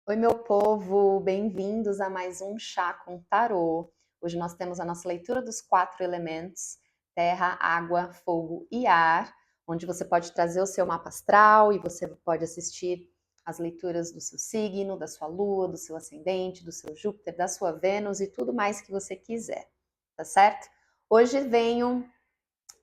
Oi, meu povo, bem-vindos a mais um Chá com Tarô. Hoje nós temos a nossa leitura dos 4 elementos: terra, água, fogo e ar, onde você pode trazer o seu mapa astral e você pode assistir as leituras do seu signo, da sua lua, do seu ascendente, do seu Júpiter, da sua Vênus e tudo mais que você quiser, tá certo? Hoje venho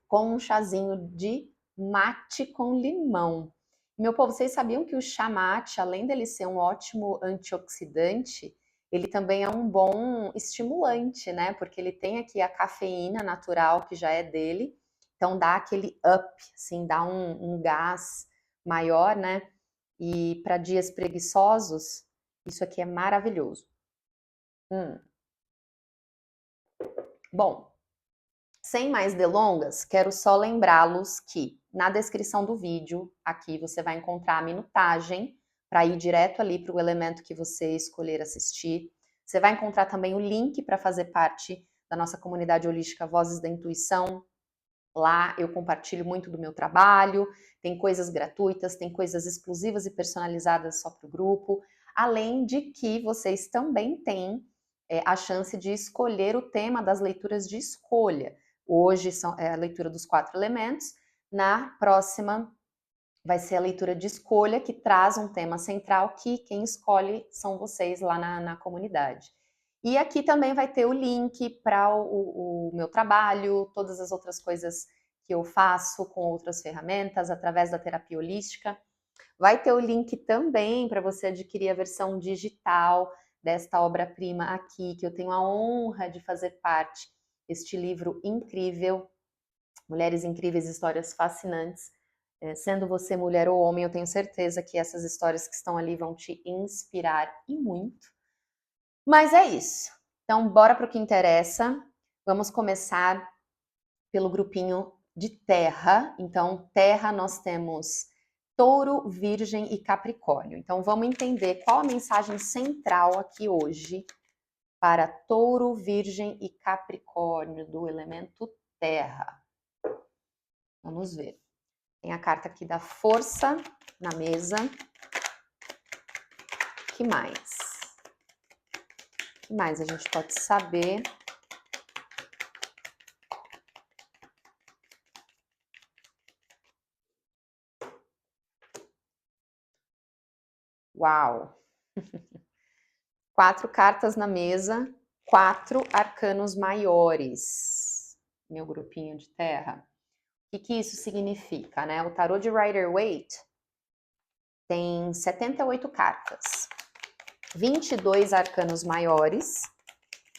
com um chazinho de mate com limão. Meu povo, vocês sabiam que o chá mate, além dele ser um ótimo antioxidante, ele também é um bom estimulante, né? Porque ele tem aqui a cafeína natural que já é dele, então dá aquele up, assim, dá um gás maior, né? E para dias preguiçosos, isso aqui é maravilhoso. Bom, sem mais delongas, quero só lembrá-los que na descrição do vídeo, aqui você vai encontrar a minutagem para ir direto ali para o elemento que você escolher assistir. Você vai encontrar também o link para fazer parte da nossa comunidade holística Vozes da Intuição. Lá eu compartilho muito do meu trabalho, tem coisas gratuitas, tem coisas exclusivas e personalizadas só para o grupo, além de que vocês também têm a chance de escolher o tema das leituras de escolha. Hoje é a leitura dos 4 elementos, na próxima vai ser a leitura de escolha, que traz um tema central que quem escolhe são vocês lá na comunidade. E aqui também vai ter o link para o meu trabalho, todas as outras coisas que eu faço com outras ferramentas, através da terapia holística. Vai ter o link também para você adquirir a versão digital desta obra-prima aqui, que eu tenho a honra de fazer parte, este livro incrível, Mulheres Incríveis, Histórias Fascinantes. Sendo você mulher ou homem, eu tenho certeza que essas histórias que estão ali vão te inspirar e muito. Mas é isso. Então, bora para o que interessa. Vamos começar pelo grupinho de terra. Então, terra nós temos Touro, Virgem e Capricórnio. Então, vamos entender qual a mensagem central aqui hoje para Touro, Virgem e Capricórnio do elemento terra. Vamos ver. Tem a carta aqui da força na mesa. Que mais? O que mais a gente pode saber? Uau! 4 cartas na mesa, 4 arcanos maiores. Meu grupinho de terra. O que isso significa, né? O tarô de Rider-Waite tem 78 cartas. 22 arcanos maiores,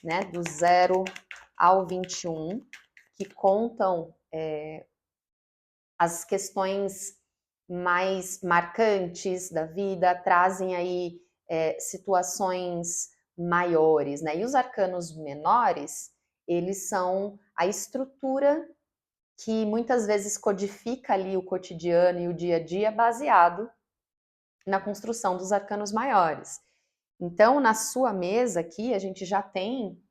né? Do 0 ao 21, que contam as questões mais marcantes da vida, trazem aí situações maiores, né? E os arcanos menores, eles são a estrutura que muitas vezes codifica ali o cotidiano e o dia a dia baseado na construção dos arcanos maiores. Então, na sua mesa aqui, a gente já tem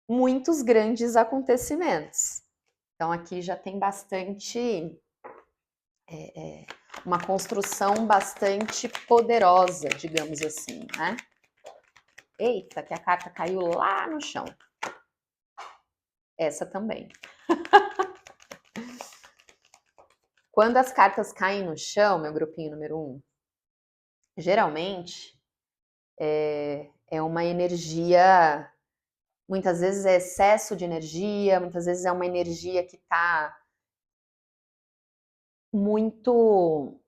muitos grandes acontecimentos. Então, aqui já tem bastante uma construção bastante poderosa, digamos assim, né? Eita, que a carta caiu lá no chão. Essa também. Quando as cartas caem no chão, meu grupinho número 1, geralmente é uma energia, muitas vezes é excesso de energia, muitas vezes é uma energia que está muito,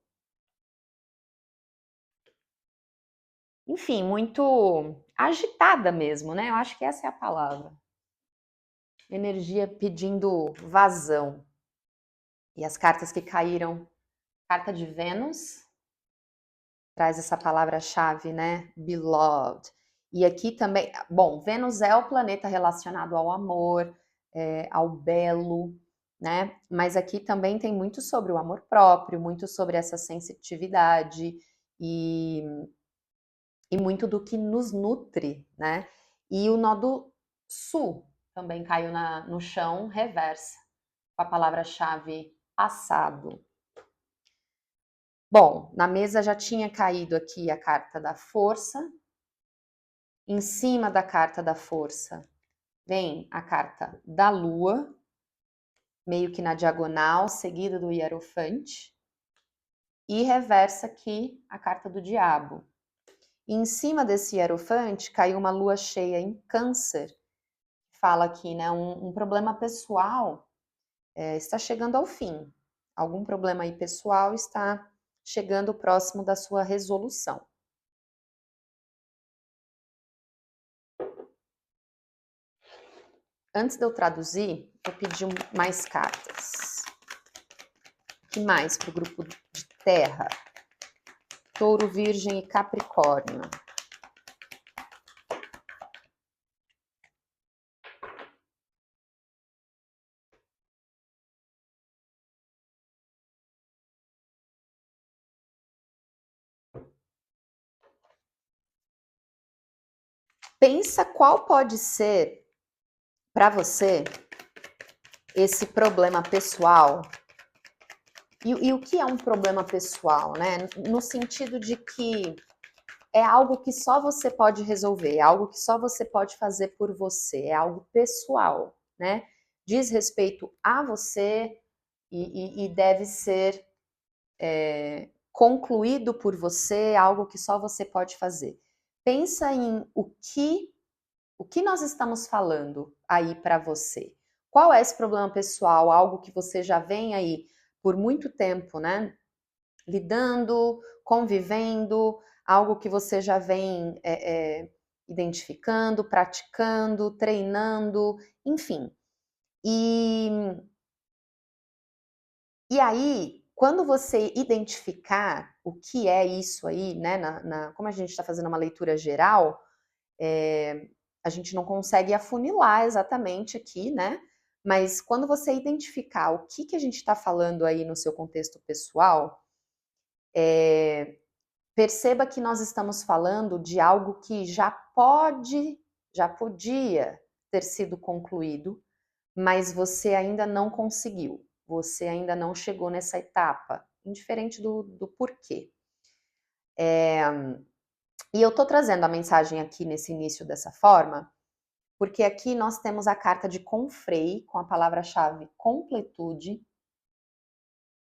enfim, muito agitada mesmo, né? Eu acho que essa é a palavra. Energia pedindo vazão. E as cartas que caíram, carta de Vênus, traz essa palavra-chave, né? Beloved. E aqui também, bom, Vênus é o planeta relacionado ao amor, ao belo, né? Mas aqui também tem muito sobre o amor próprio, muito sobre essa sensitividade e muito do que nos nutre, né? E o nó do sul também caiu no chão, reversa, com a palavra-chave passado. Bom, na mesa já tinha caído aqui a carta da força. Em cima da carta da força vem a carta da lua, meio que na diagonal, seguida do hierofante. E reversa aqui a carta do diabo. E em cima desse hierofante caiu uma lua cheia em câncer. Fala aqui, né, um problema pessoal está chegando ao fim. Algum problema aí pessoal está chegando próximo da sua resolução. Antes de eu traduzir, vou pedir mais cartas. O que mais para o grupo de terra? Touro, Virgem e Capricórnio. Pensa qual pode ser para você esse problema pessoal. E o que é um problema pessoal, né? No sentido de que é algo que só você pode resolver, é algo que só você pode fazer por você, é algo pessoal, né? Diz respeito a você e deve ser concluído por você, algo que só você pode fazer. Pensa em o que nós estamos falando aí para você. Qual é esse problema pessoal? Algo que você já vem aí por muito tempo, né? Lidando, convivendo, algo que você já vem identificando, praticando, treinando, enfim. E aí, quando você identificar o que é isso aí, né? Como a gente está fazendo uma leitura geral, a gente não consegue afunilar exatamente aqui, né? Mas quando você identificar o que a gente está falando aí no seu contexto pessoal, perceba que nós estamos falando de algo que já podia ter sido concluído, mas você ainda não conseguiu, você ainda não chegou nessa etapa, indiferente do porquê. E eu tô trazendo a mensagem aqui nesse início dessa forma, porque aqui nós temos a carta de Confrei, com a palavra-chave completude,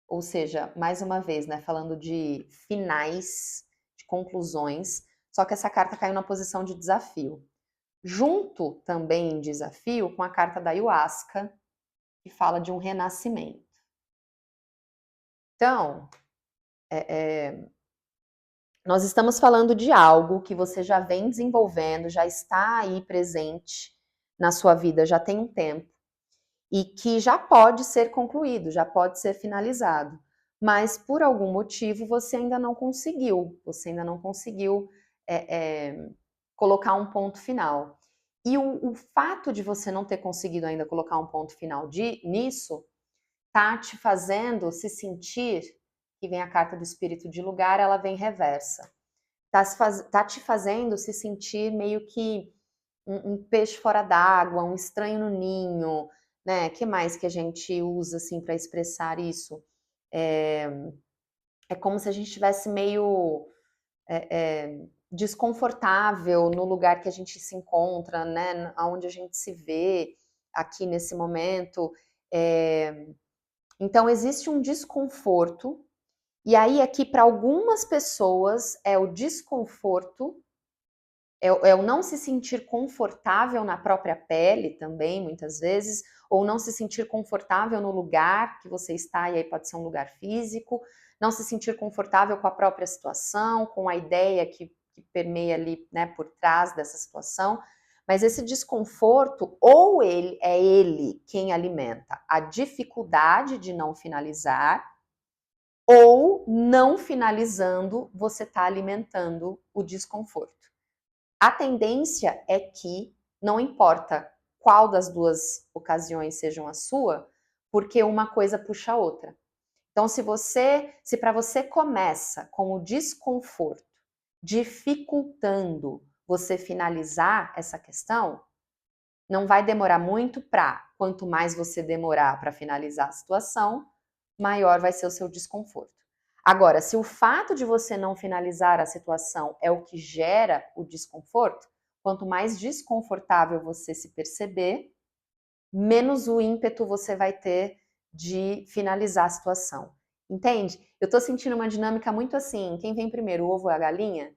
ou seja, mais uma vez, né, falando de finais, de conclusões, só que essa carta caiu na posição de desafio. Junto também em desafio com a carta da Ayahuasca, que fala de um renascimento. Então, nós estamos falando de algo que você já vem desenvolvendo, já está aí presente na sua vida já tem um tempo, e que já pode ser concluído, já pode ser finalizado. Mas por algum motivo você ainda não conseguiu, colocar um ponto final. E o fato de você não ter conseguido ainda colocar um ponto final nisso, tá te fazendo se sentir, que vem a carta do espírito de lugar, ela vem reversa. Tá te fazendo se sentir meio que um peixe fora d'água, um estranho no ninho, né? Que mais que a gente usa assim para expressar isso? É como se a gente estivesse meio desconfortável no lugar que a gente se encontra, né? Aonde a gente se vê aqui nesse momento. Então existe um desconforto. E aí aqui para algumas pessoas é o desconforto, é o não se sentir confortável na própria pele também, muitas vezes, ou não se sentir confortável no lugar que você está, e aí pode ser um lugar físico, não se sentir confortável com a própria situação, com a ideia que permeia ali, né, por trás dessa situação, mas esse desconforto, ou ele quem alimenta a dificuldade de não finalizar, ou não finalizando, você está alimentando o desconforto. A tendência é que, não importa qual das duas ocasiões sejam a sua, porque uma coisa puxa a outra. Então, se para você começa com o desconforto, dificultando você finalizar essa questão, não vai demorar muito quanto mais você demorar para finalizar a situação, maior vai ser o seu desconforto. Agora, se o fato de você não finalizar a situação é o que gera o desconforto, quanto mais desconfortável você se perceber, menos o ímpeto você vai ter de finalizar a situação. Entende? Eu tô sentindo uma dinâmica muito assim, quem vem primeiro, o ovo ou a galinha?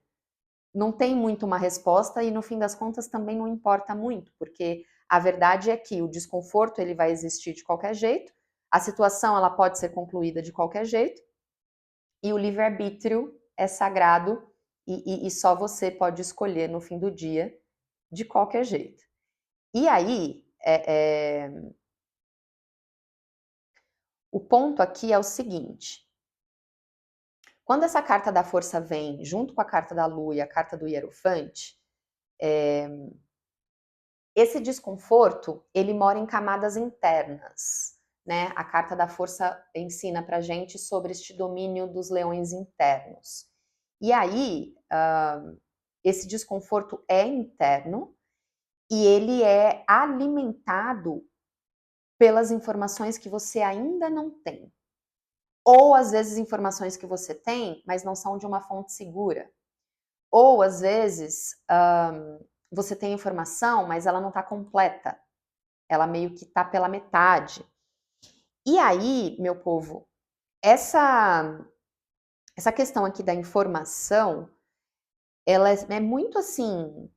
Não tem muito uma resposta e no fim das contas também não importa muito, porque a verdade é que o desconforto ele vai existir de qualquer jeito, a situação ela pode ser concluída de qualquer jeito e o livre-arbítrio é sagrado e só você pode escolher no fim do dia de qualquer jeito. E aí, o ponto aqui é o seguinte: quando essa carta da força vem junto com a carta da lua e a carta do hierofante, esse desconforto, ele mora em camadas internas, né? A carta da força ensina pra gente sobre este domínio dos leões internos. E aí, esse desconforto é interno e ele é alimentado pelas informações que você ainda não tem. Ou às vezes informações que você tem, mas não são de uma fonte segura. Ou às vezes você tem informação, mas ela não está completa. Ela meio que está pela metade. E aí, meu povo, essa questão aqui da informação, ela é muito assim,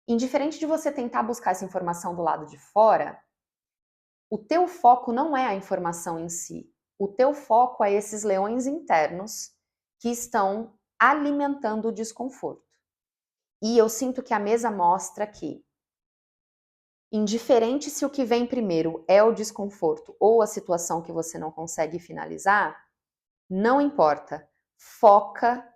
indiferente de você tentar buscar essa informação do lado de fora, o teu foco não é a informação em si. O teu foco é esses leões internos que estão alimentando o desconforto. E eu sinto que a mesa mostra que, indiferente se o que vem primeiro é o desconforto ou a situação que você não consegue finalizar, não importa. Foca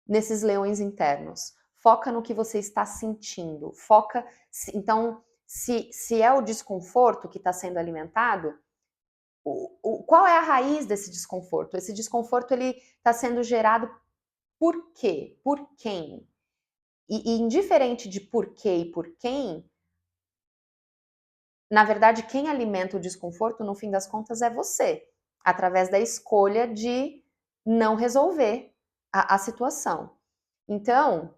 nesses leões internos. Foca no que você está sentindo. Foca. Então, se é o desconforto que está sendo alimentado, qual é a raiz desse desconforto? Esse desconforto ele está sendo gerado por quê? Por quem? E indiferente de por quê e por quem, na verdade, quem alimenta o desconforto, no fim das contas, é você, através da escolha de não resolver a situação. Então,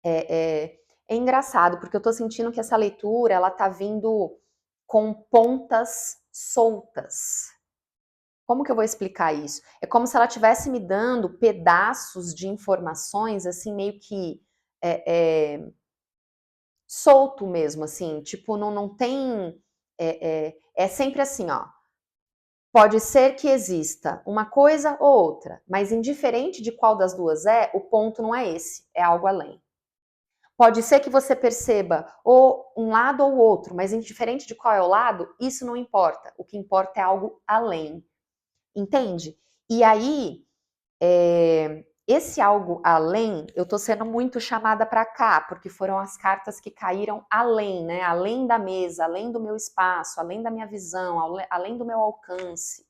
é engraçado, porque eu tô sentindo que essa leitura, ela tá vindo com pontas soltas. Como que eu vou explicar isso? É como se ela estivesse me dando pedaços de informações, assim, meio que solto mesmo, assim, tipo, não tem. É sempre assim, ó. Pode ser que exista uma coisa ou outra, mas indiferente de qual das duas é, o ponto não é esse, é algo além. Pode ser que você perceba ou um lado ou outro, mas indiferente de qual é o lado, isso não importa. O que importa é algo além. Entende? E aí, esse algo além, eu tô sendo muito chamada para cá, porque foram as cartas que caíram além, né? Além da mesa, além do meu espaço, além da minha visão, além do meu alcance.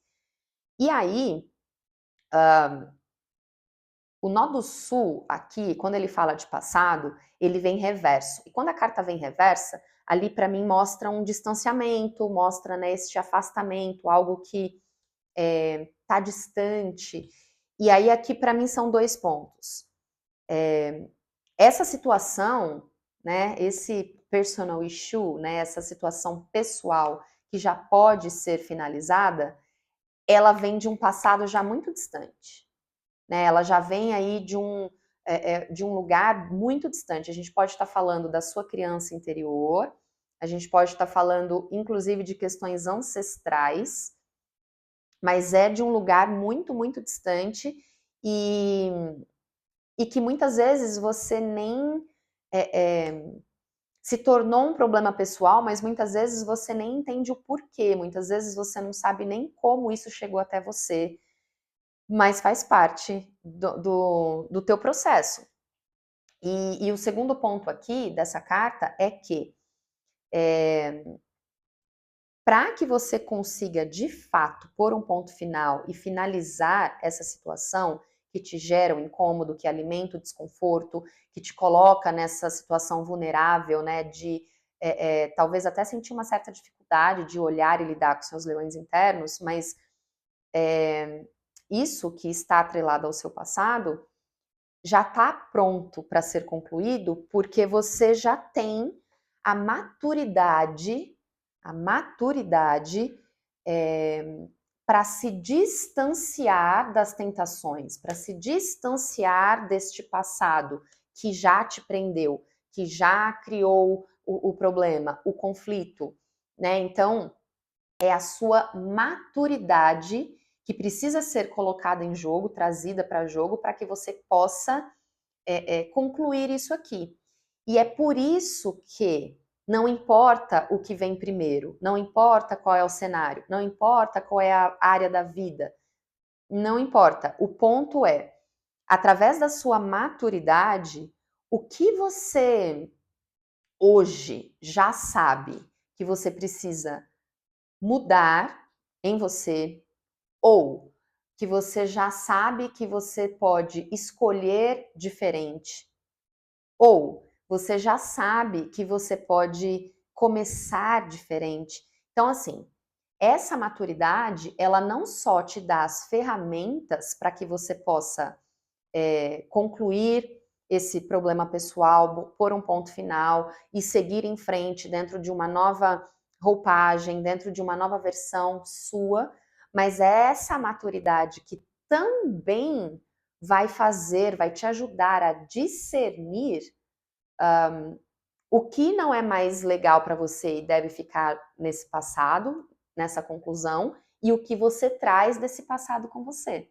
E aí, o nó do sul aqui, quando ele fala de passado, ele vem reverso. E quando a carta vem reversa, ali para mim mostra um distanciamento, mostra, né, este afastamento, algo que tá distante. E aí aqui para mim são dois pontos. Essa situação, né, esse personal issue, né, essa situação pessoal que já pode ser finalizada, ela vem de um passado já muito distante. Né? Ela já vem aí de um lugar muito distante. A gente pode estar falando da sua criança interior, a gente pode estar falando, inclusive, de questões ancestrais, mas é de um lugar muito, muito distante e que muitas vezes você nem se tornou um problema pessoal, mas muitas vezes você nem entende o porquê, muitas vezes você não sabe nem como isso chegou até você, mas faz parte do teu processo. E o segundo ponto aqui dessa carta é que para que você consiga de fato pôr um ponto final e finalizar essa situação que te gera um incômodo, que alimenta o desconforto, que te coloca nessa situação vulnerável, né, de talvez até sentir uma certa dificuldade de olhar e lidar com seus leões internos, mas isso que está atrelado ao seu passado já está pronto para ser concluído, porque você já tem a maturidade para se distanciar das tentações, para se distanciar deste passado que já te prendeu, que já criou o problema, o conflito, né? Então, é a sua maturidade que precisa ser colocada em jogo, trazida para jogo, para que você possa concluir isso aqui. E é por isso que não importa o que vem primeiro, não importa qual é o cenário, não importa qual é a área da vida, não importa. O ponto é, através da sua maturidade, o que você hoje já sabe que você precisa mudar em você, ou que você já sabe que você pode escolher diferente, ou você já sabe que você pode começar diferente. Então, assim, essa maturidade, ela não só te dá as ferramentas para que você possa concluir esse problema pessoal, pôr um ponto final e seguir em frente dentro de uma nova roupagem, dentro de uma nova versão sua, mas é essa maturidade que também vai te ajudar a discernir o que não é mais legal para você e deve ficar nesse passado, nessa conclusão, e o que você traz desse passado com você.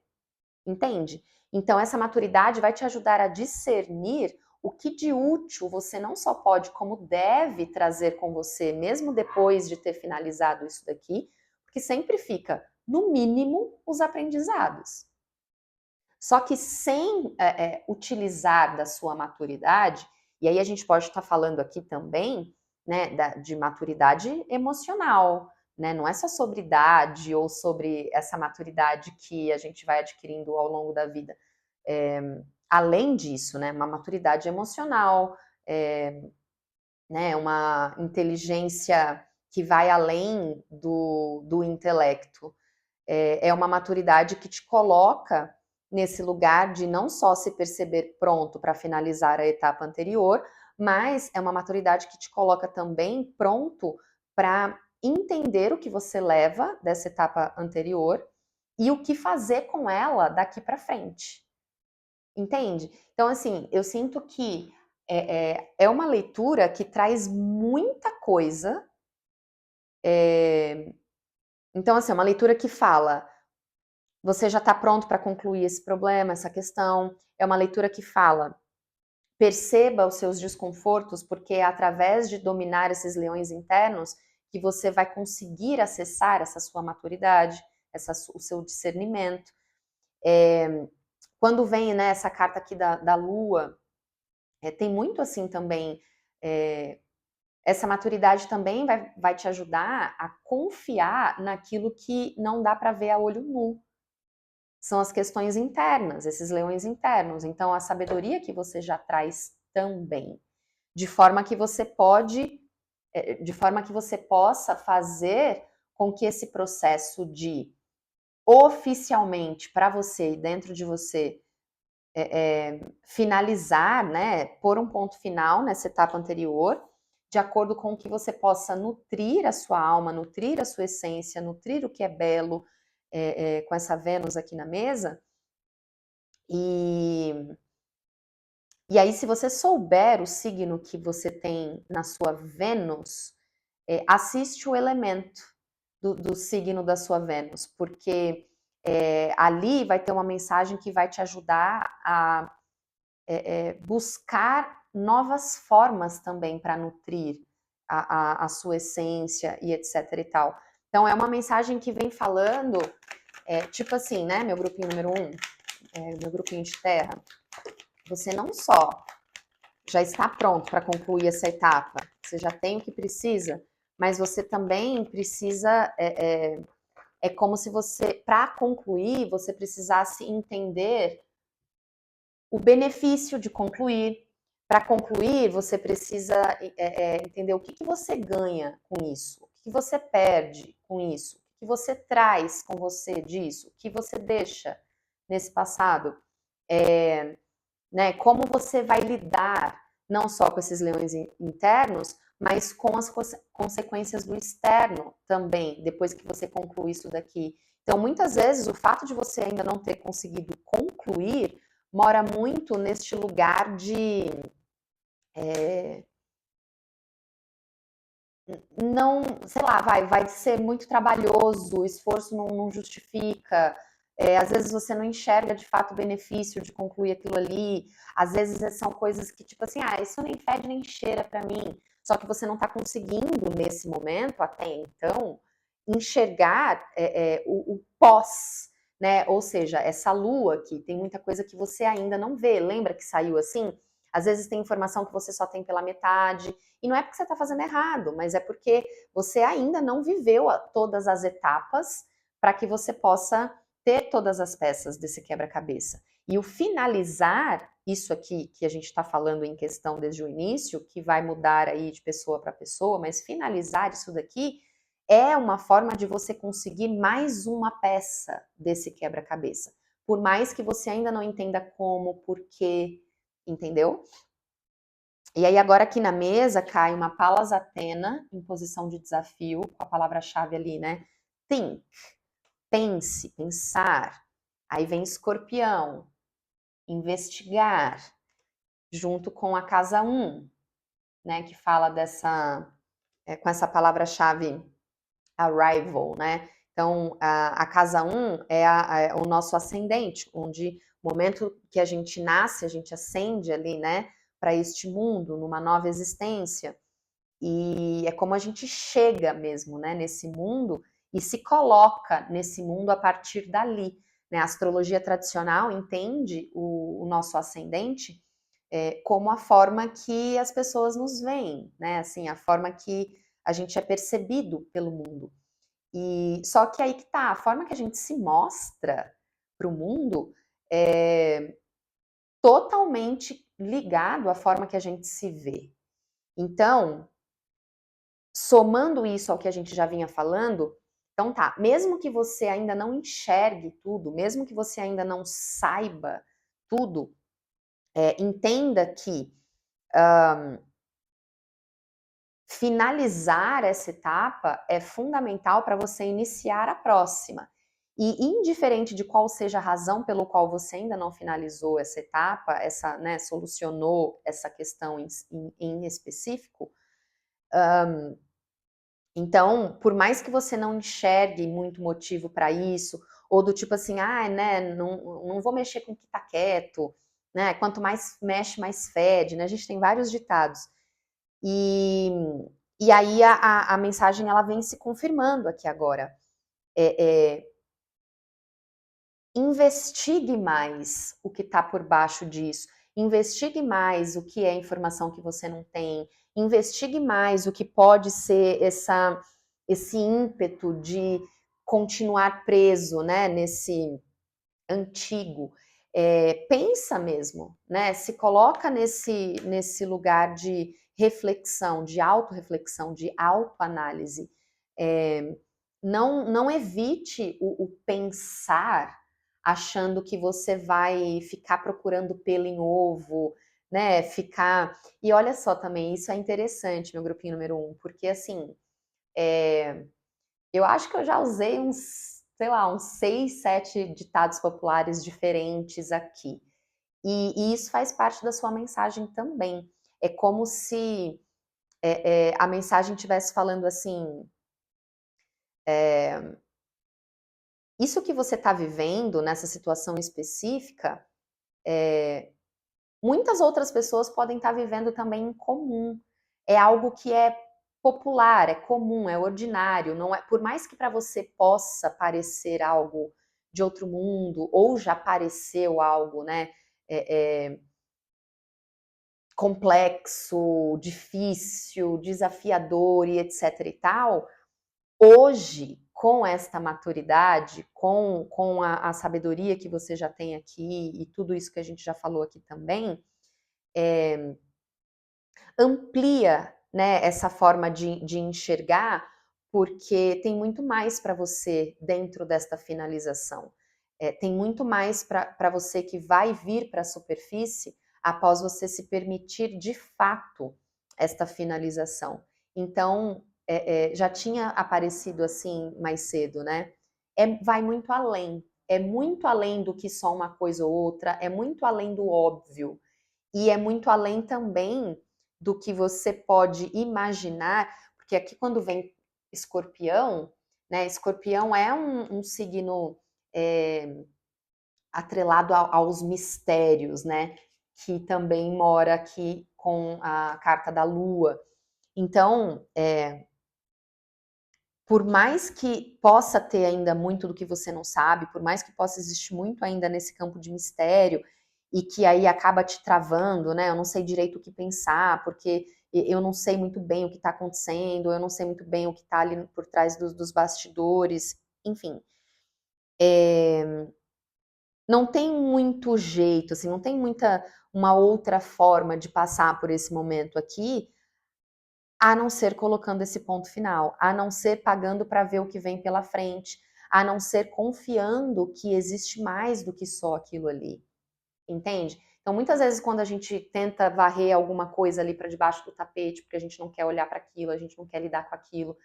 Entende? Então, essa maturidade vai te ajudar a discernir o que de útil você não só pode, como deve trazer com você, mesmo depois de ter finalizado isso daqui, porque sempre fica, no mínimo, os aprendizados. Só que sem utilizar da sua maturidade, e aí a gente pode estar falando aqui também, né, de maturidade emocional, né? Não é só sobre idade ou sobre essa maturidade que a gente vai adquirindo ao longo da vida. Além disso, né, uma maturidade emocional, né, uma inteligência que vai além do intelecto. É uma maturidade que te coloca nesse lugar de não só se perceber pronto para finalizar a etapa anterior, mas é uma maturidade que te coloca também pronto para entender o que você leva dessa etapa anterior e o que fazer com ela daqui para frente. Entende? Então, assim, eu sinto que é uma leitura que traz muita coisa. Então, assim, é uma leitura que fala: você já está pronto para concluir esse problema, essa questão. É uma leitura que fala: perceba os seus desconfortos, porque é através de dominar esses leões internos que você vai conseguir acessar essa sua maturidade, o seu discernimento. Quando vem, né, essa carta aqui da Lua, tem muito assim também. Essa maturidade também vai te ajudar a confiar naquilo que não dá para ver a olho nu. São as questões internas, esses leões internos. Então, a sabedoria que você já traz também, de forma que você possa fazer com que esse processo de oficialmente para você e dentro de você finalizar, né, pôr um ponto final nessa etapa anterior, de acordo com que você possa nutrir a sua alma, nutrir a sua essência, nutrir o que é belo, com essa Vênus aqui na mesa. E aí, se você souber o signo que você tem na sua Vênus, assiste o elemento do signo da sua Vênus, porque ali vai ter uma mensagem que vai te ajudar a buscar novas formas também para nutrir a sua essência e etc e tal. Então, é uma mensagem que vem falando, tipo assim, né, meu grupinho número 1, meu grupinho de terra, você não só já está pronto para concluir essa etapa, você já tem o que precisa, mas você também precisa, é como se você, para concluir, você precisasse entender o benefício de concluir. Para concluir, você precisa entender o que você ganha com isso, o que você perde com isso, o que você traz com você disso, o que você deixa nesse passado? Né, como você vai lidar não só com esses leões internos, mas com as consequências do externo também, depois que você conclui isso daqui. Então, muitas vezes, o fato de você ainda não ter conseguido concluir mora muito neste lugar de não, sei lá, vai ser muito trabalhoso, o esforço não justifica, às vezes você não enxerga de fato o benefício de concluir aquilo ali, às vezes são coisas que, tipo assim, isso nem fede nem cheira para mim, só que você não está conseguindo, nesse momento, até então, enxergar o pós, né? Ou seja, essa lua aqui, tem muita coisa que você ainda não vê, lembra que saiu assim? Às vezes tem informação que você só tem pela metade, e não é porque você está fazendo errado, mas é porque você ainda não viveu todas as etapas para que você possa ter todas as peças desse quebra-cabeça. E o finalizar isso aqui que a gente está falando em questão desde o início, que vai mudar aí de pessoa para pessoa, mas finalizar isso daqui é uma forma de você conseguir mais uma peça desse quebra-cabeça. Por mais que você ainda não entenda como, por quê, entendeu? E aí agora aqui na mesa cai uma Palas Athena em posição de desafio, com a palavra-chave ali, né? Think, pense, pensar. Aí vem Escorpião, investigar, junto com a casa 1, né? Que fala dessa, com essa palavra-chave arrival, né? Então, a casa 1 é o nosso ascendente, onde o momento que a gente nasce, a gente ascende ali, né? Para este mundo, numa nova existência. E é como a gente chega mesmo, né, nesse mundo e se coloca nesse mundo a partir dali. Né? A astrologia tradicional entende o nosso ascendente como a forma que as pessoas nos veem, né? Assim, a forma que a gente é percebido pelo mundo. E só que aí que tá, a forma que a gente se mostra para o mundo é totalmente ligado à forma que a gente se vê. Então, somando isso ao que a gente já vinha falando, então tá, mesmo que você ainda não enxergue tudo, mesmo que você ainda não saiba tudo, entenda que finalizar essa etapa é fundamental para você iniciar a próxima. E indiferente de qual seja a razão pelo qual você ainda não finalizou essa etapa, né, solucionou essa questão em específico, então, por mais que você não enxergue muito motivo para isso, ou do tipo assim, né, não vou mexer com o que está quieto, né? Quanto mais mexe, mais fede, né? A gente tem vários ditados. E, e aí a mensagem ela vem se confirmando aqui agora. Investigue mais o que está por baixo disso. Investigue mais o que é informação que você não tem. Investigue mais o que pode ser esse ímpeto de continuar preso, né, nesse antigo. Pensa mesmo, né? Se coloca nesse lugar de reflexão, de autorreflexão, de autoanálise. Não evite o pensar achando que você vai ficar procurando pelo em ovo, né? E olha só também, isso é interessante, meu grupinho número 1, porque assim, eu acho que eu já usei sei lá, uns 6, 7 ditados populares diferentes aqui. E isso faz parte da sua mensagem também. É como se a mensagem estivesse falando assim, isso que você está vivendo nessa situação específica, muitas outras pessoas podem estar vivendo também em comum. É algo que é popular, é comum, é ordinário. Não é, por mais que para você possa parecer algo de outro mundo, ou já pareceu algo, né? Complexo, difícil, desafiador e etc e tal, hoje, com esta maturidade, com a sabedoria que você já tem aqui e tudo isso que a gente já falou aqui também, amplia, né, essa forma de enxergar, porque tem muito mais para você dentro desta finalização. Tem muito mais para você que vai vir para a superfície após você se permitir de fato esta finalização. Então, já tinha aparecido assim mais cedo, né? Vai muito além. É muito além do que só uma coisa ou outra, é muito além do óbvio. E é muito além também do que você pode imaginar, porque aqui quando vem escorpião, né? Escorpião é um signo atrelado aos mistérios, né? Que também mora aqui com a carta da lua. Então, por mais que possa ter ainda muito do que você não sabe, por mais que possa existir muito ainda nesse campo de mistério, e que aí acaba te travando, né? Eu não sei direito o que pensar, porque eu não sei muito bem o que está acontecendo, eu não sei muito bem o que está ali por trás dos bastidores, enfim. Não tem muito jeito, assim, não tem uma outra forma de passar por esse momento aqui, a não ser colocando esse ponto final, a não ser pagando para ver o que vem pela frente, a não ser confiando que existe mais do que só aquilo ali, entende? Então, muitas vezes, quando a gente tenta varrer alguma coisa ali para debaixo do tapete, porque a gente não quer olhar para aquilo, a gente não quer lidar com aquilo,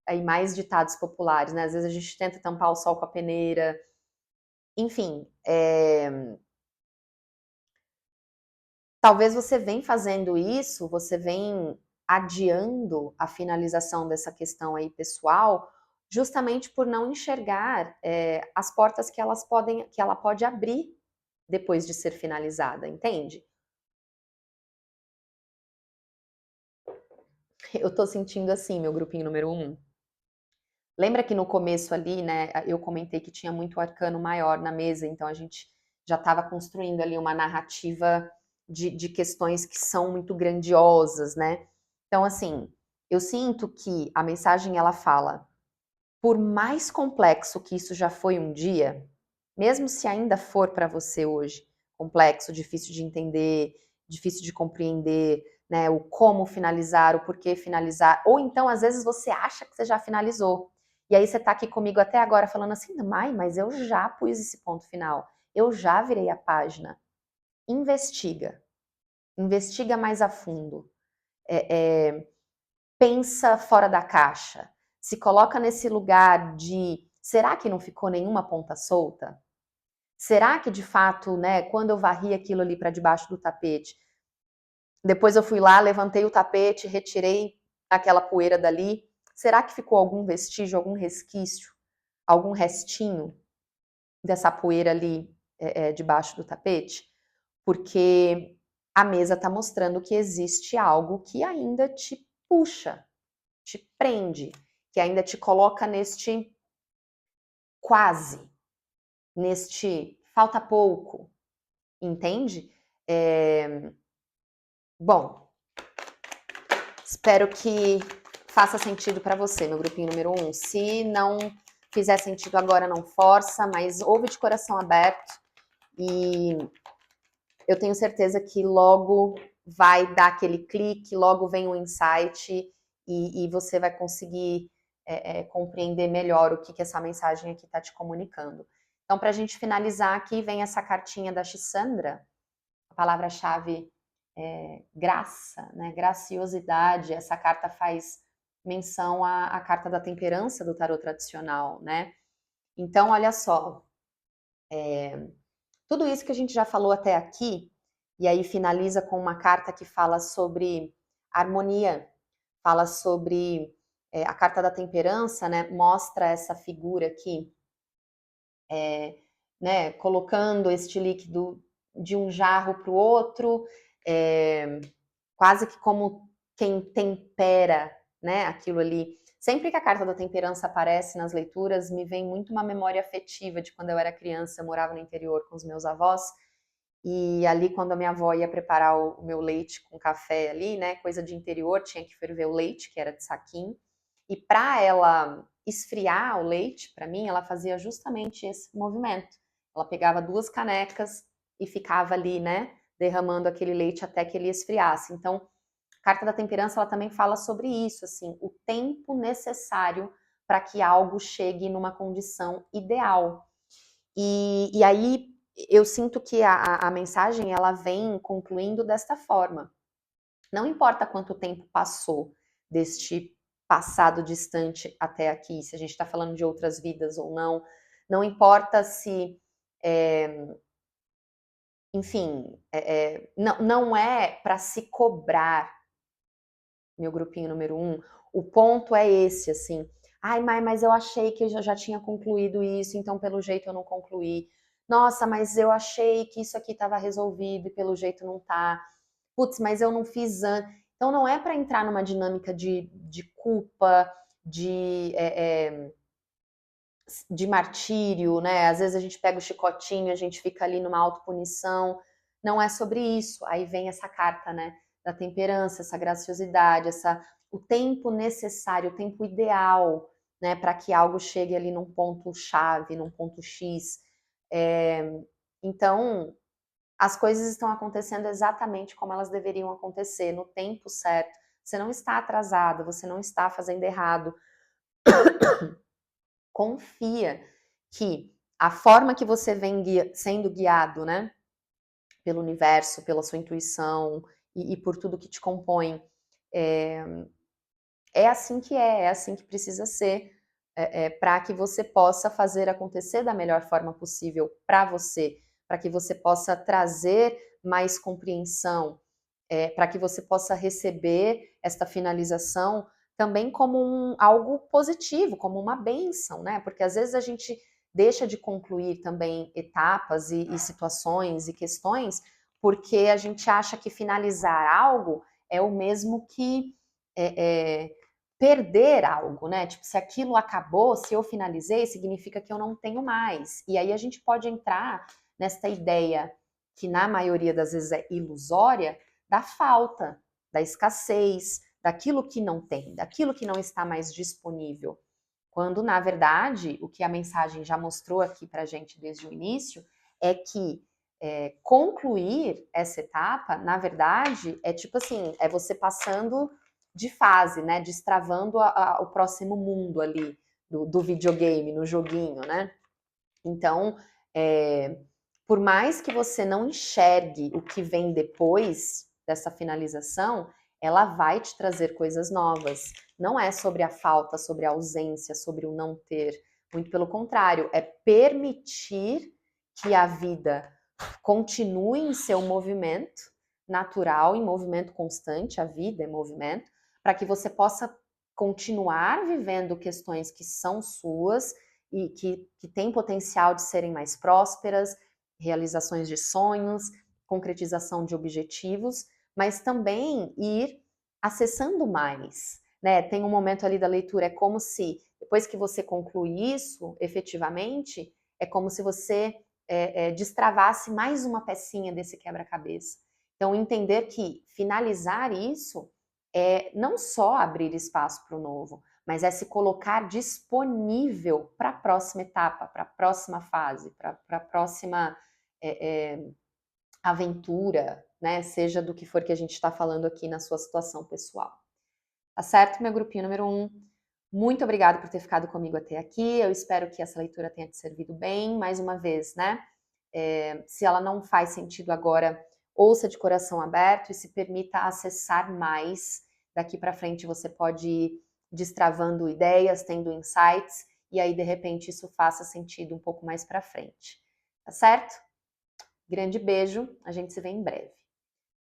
aí mais ditados populares, né? Às vezes a gente tenta tampar o sol com a peneira, enfim, talvez você vem fazendo isso, você vem adiando a finalização dessa questão aí pessoal, justamente por não enxergar as portas que ela pode abrir depois de ser finalizada, entende? Eu tô sentindo assim, meu grupinho número 1. Lembra que no começo ali, né, eu comentei que tinha muito arcano maior na mesa, então a gente já estava construindo ali uma narrativa de questões que são muito grandiosas, né? Então, assim, eu sinto que a mensagem ela fala, por mais complexo que isso já foi um dia, mesmo se ainda for para você hoje complexo, difícil de entender, difícil de compreender, né, o como finalizar, o porquê finalizar, ou então às vezes você acha que você já finalizou. E aí você tá aqui comigo até agora falando assim, Mai, mas eu já pus esse ponto final, eu já virei a página. Investiga, investiga mais a fundo. Pensa fora da caixa, se coloca nesse lugar de será que não ficou nenhuma ponta solta? Será que de fato, né, quando eu varri aquilo ali para debaixo do tapete, depois eu fui lá, levantei o tapete, retirei aquela poeira dali, será que ficou algum vestígio, algum resquício, algum restinho dessa poeira ali debaixo do tapete? Porque a mesa está mostrando que existe algo que ainda te puxa, te prende, que ainda te coloca neste quase, neste falta pouco, entende? Bom, espero que faça sentido para você, meu grupinho número 1. Se não fizer sentido agora, não força, mas ouve de coração aberto e eu tenho certeza que logo vai dar aquele clique, logo vem um insight e você vai conseguir compreender melhor o que essa mensagem aqui está te comunicando. Então, para a gente finalizar aqui, vem essa cartinha da Xandra, a palavra-chave graça, né? Graciosidade. Essa carta faz menção à carta da temperança do tarot tradicional, né? Então, olha só, tudo isso que a gente já falou até aqui, e aí finaliza com uma carta que fala sobre harmonia, fala sobre a carta da temperança, né? Mostra essa figura aqui, né? Colocando este líquido de um jarro para o outro, quase que como quem tempera, né? Aquilo ali. Sempre que a carta da temperança aparece nas leituras, me vem muito uma memória afetiva de quando eu era criança, eu morava no interior com os meus avós, e ali quando a minha avó ia preparar o meu leite com café ali, né, coisa de interior, tinha que ferver o leite, que era de saquinho, e para ela esfriar o leite, para mim, ela fazia justamente esse movimento. Ela pegava 2 canecas e ficava ali, né, derramando aquele leite até que ele esfriasse. Então, a carta da temperança, ela também fala sobre isso, assim, o tempo necessário para que algo chegue numa condição ideal. E aí eu sinto que a mensagem ela vem concluindo desta forma. Não importa quanto tempo passou deste passado distante até aqui, se a gente está falando de outras vidas ou não, não importa se, enfim, não é para se cobrar, meu grupinho número 1, o ponto é esse, assim, ai, mas eu achei que eu já tinha concluído isso, então pelo jeito eu não concluí. Nossa, mas eu achei que isso aqui estava resolvido e pelo jeito não tá. Putz, mas eu não fiz antes. Então não é para entrar numa dinâmica de culpa, de martírio, né? Às vezes a gente pega o chicotinho, a gente fica ali numa autopunição. Não é sobre isso. Aí vem essa carta, né? Da temperança, essa graciosidade, o tempo necessário, o tempo ideal, né? Para que algo chegue ali num ponto chave, num ponto X. Então, as coisas estão acontecendo exatamente como elas deveriam acontecer, no tempo certo. Você não está atrasado, você não está fazendo errado. Confia que a forma que você vem sendo guiado, né, pelo universo, pela sua intuição e por tudo que te compõe, é assim que é assim que precisa ser, para que você possa fazer acontecer da melhor forma possível para você, para que você possa trazer mais compreensão, para que você possa receber esta finalização também como algo positivo, como uma bênção, né? Porque às vezes a gente deixa de concluir também etapas e situações e questões porque a gente acha que finalizar algo é o mesmo que perder algo, né? Tipo, se aquilo acabou, se eu finalizei, significa que eu não tenho mais. E aí a gente pode entrar nesta ideia que na maioria das vezes é ilusória, da falta, da escassez, daquilo que não tem, daquilo que não está mais disponível. Quando, na verdade, o que a mensagem já mostrou aqui para a gente desde o início é que concluir essa etapa, na verdade, é tipo assim, é você passando de fase, né? Destravando o próximo mundo ali do videogame, no joguinho, né? Então, por mais que você não enxergue o que vem depois dessa finalização, ela vai te trazer coisas novas. Não é sobre a falta, sobre a ausência, sobre o não ter. Muito pelo contrário, é permitir que a vida continue em seu movimento natural, em movimento constante, a vida é movimento, para que você possa continuar vivendo questões que são suas e que têm potencial de serem mais prósperas, realizações de sonhos, concretização de objetivos, mas também ir acessando mais, né? Tem um momento ali da leitura, é como se, depois que você conclui isso, efetivamente, é como se você destravasse mais uma pecinha desse quebra-cabeça. Então, entender que finalizar isso é não só abrir espaço para o novo, mas é se colocar disponível para a próxima etapa, para a próxima fase, para a próxima aventura, né? Seja do que for que a gente está falando aqui na sua situação pessoal. Tá certo, meu grupinho número 1? Muito obrigada por ter ficado comigo até aqui. Eu espero que essa leitura tenha te servido bem. Mais uma vez, né? Se ela não faz sentido agora, ouça de coração aberto e se permita acessar mais. Daqui para frente você pode ir destravando ideias, tendo insights, e aí de repente isso faça sentido um pouco mais para frente. Tá certo? Grande beijo, a gente se vê em breve.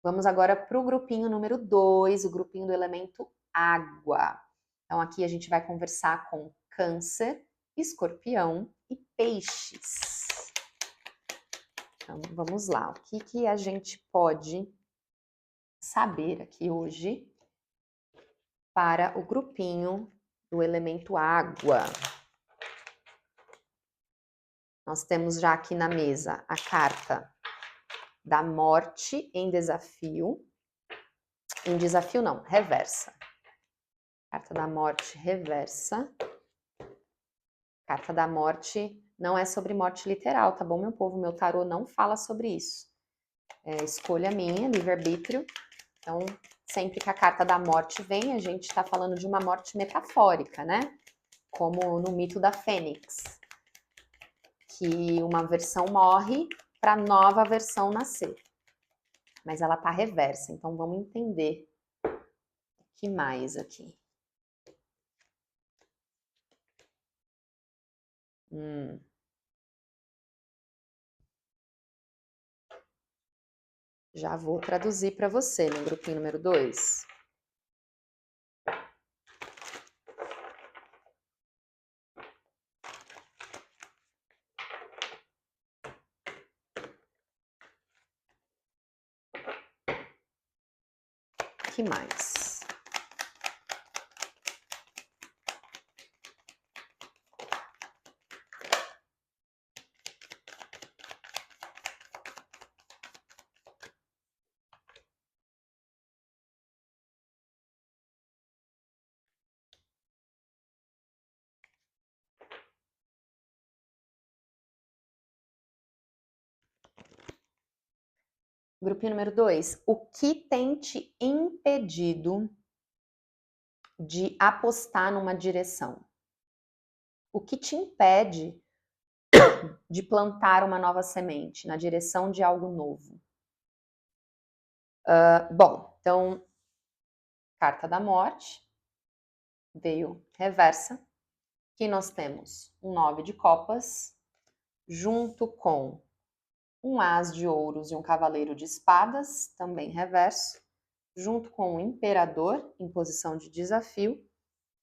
Vamos agora para o grupinho número 2, o grupinho do elemento água. Então aqui a gente vai conversar com Câncer, Escorpião e Peixes. Então vamos lá, o que a gente pode saber aqui hoje para o grupinho do elemento água? Nós temos já aqui na mesa a carta da morte em desafio. Em desafio não, reversa. Carta da morte reversa. Carta da morte não é sobre morte literal, tá bom, meu povo? Meu tarô não fala sobre isso. É escolha minha, livre-arbítrio. Então, sempre que a carta da morte vem, a gente está falando de uma morte metafórica, né? Como no mito da Fênix, que uma versão morre para nova versão nascer. Mas ela tá reversa, então vamos entender o que mais aqui. Já vou traduzir para você no grupinho número 2. O que mais? Grupinho número 2. O que tem te impedido de apostar numa direção? O que te impede de plantar uma nova semente na direção de algo novo? Bom, então, carta da morte veio reversa. Aqui nós temos um 9 de copas, junto com um as de ouros e um cavaleiro de espadas, também reverso, junto com o imperador, em posição de desafio.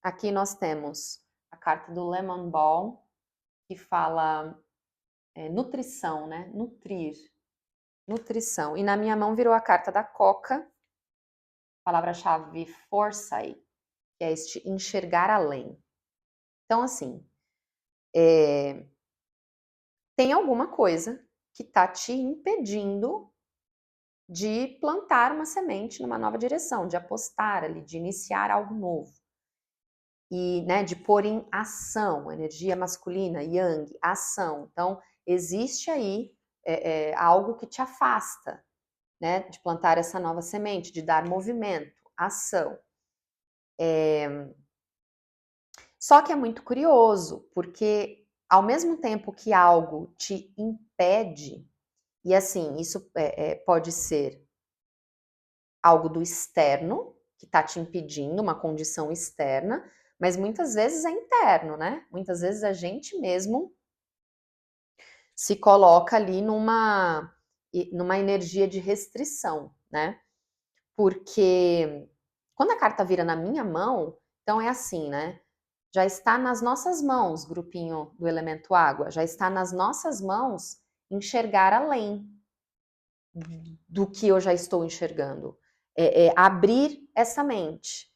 Aqui nós temos a carta do Lemon Balm, que fala nutrição, né? Nutrir. Nutrição. E na minha mão virou a carta da coca, palavra-chave foresight, que é este enxergar além. Então, assim, tem alguma coisa que está te impedindo de plantar uma semente numa nova direção, de apostar ali, de iniciar algo novo. E, né, de pôr em ação, energia masculina, yang, ação. Então, existe aí algo que te afasta, né, de plantar essa nova semente, de dar movimento, ação. Só que é muito curioso, porque ao mesmo tempo que algo te impede, e assim, isso pode ser algo do externo, que está te impedindo, uma condição externa, mas muitas vezes é interno, né? Muitas vezes a gente mesmo se coloca ali numa energia de restrição, né? Porque quando a carta vira na minha mão, então é assim, né? Já está nas nossas mãos, grupinho do elemento água, já está nas nossas mãos enxergar além do que eu já estou enxergando. Abrir essa mente,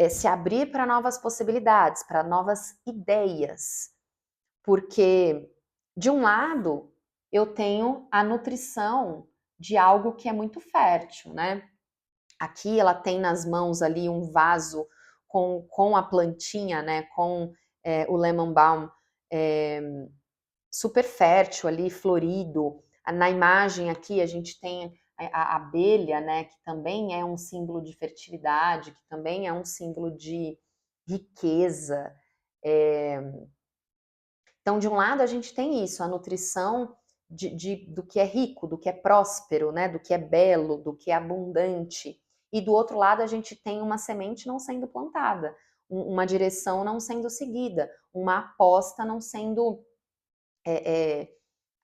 se abrir para novas possibilidades, para novas ideias. Porque, de um lado, eu tenho a nutrição de algo que é muito fértil, né? Aqui ela tem nas mãos ali um vaso com a plantinha, né? Com o lemon balm super fértil ali, florido. Na imagem aqui a gente tem a abelha, né, que também é um símbolo de fertilidade, que também é um símbolo de riqueza. Então, de um lado a gente tem isso, a nutrição do que é rico, do que é próspero, né, do que é belo, do que é abundante. E do outro lado a gente tem uma semente não sendo plantada, uma direção não sendo seguida, uma aposta não sendo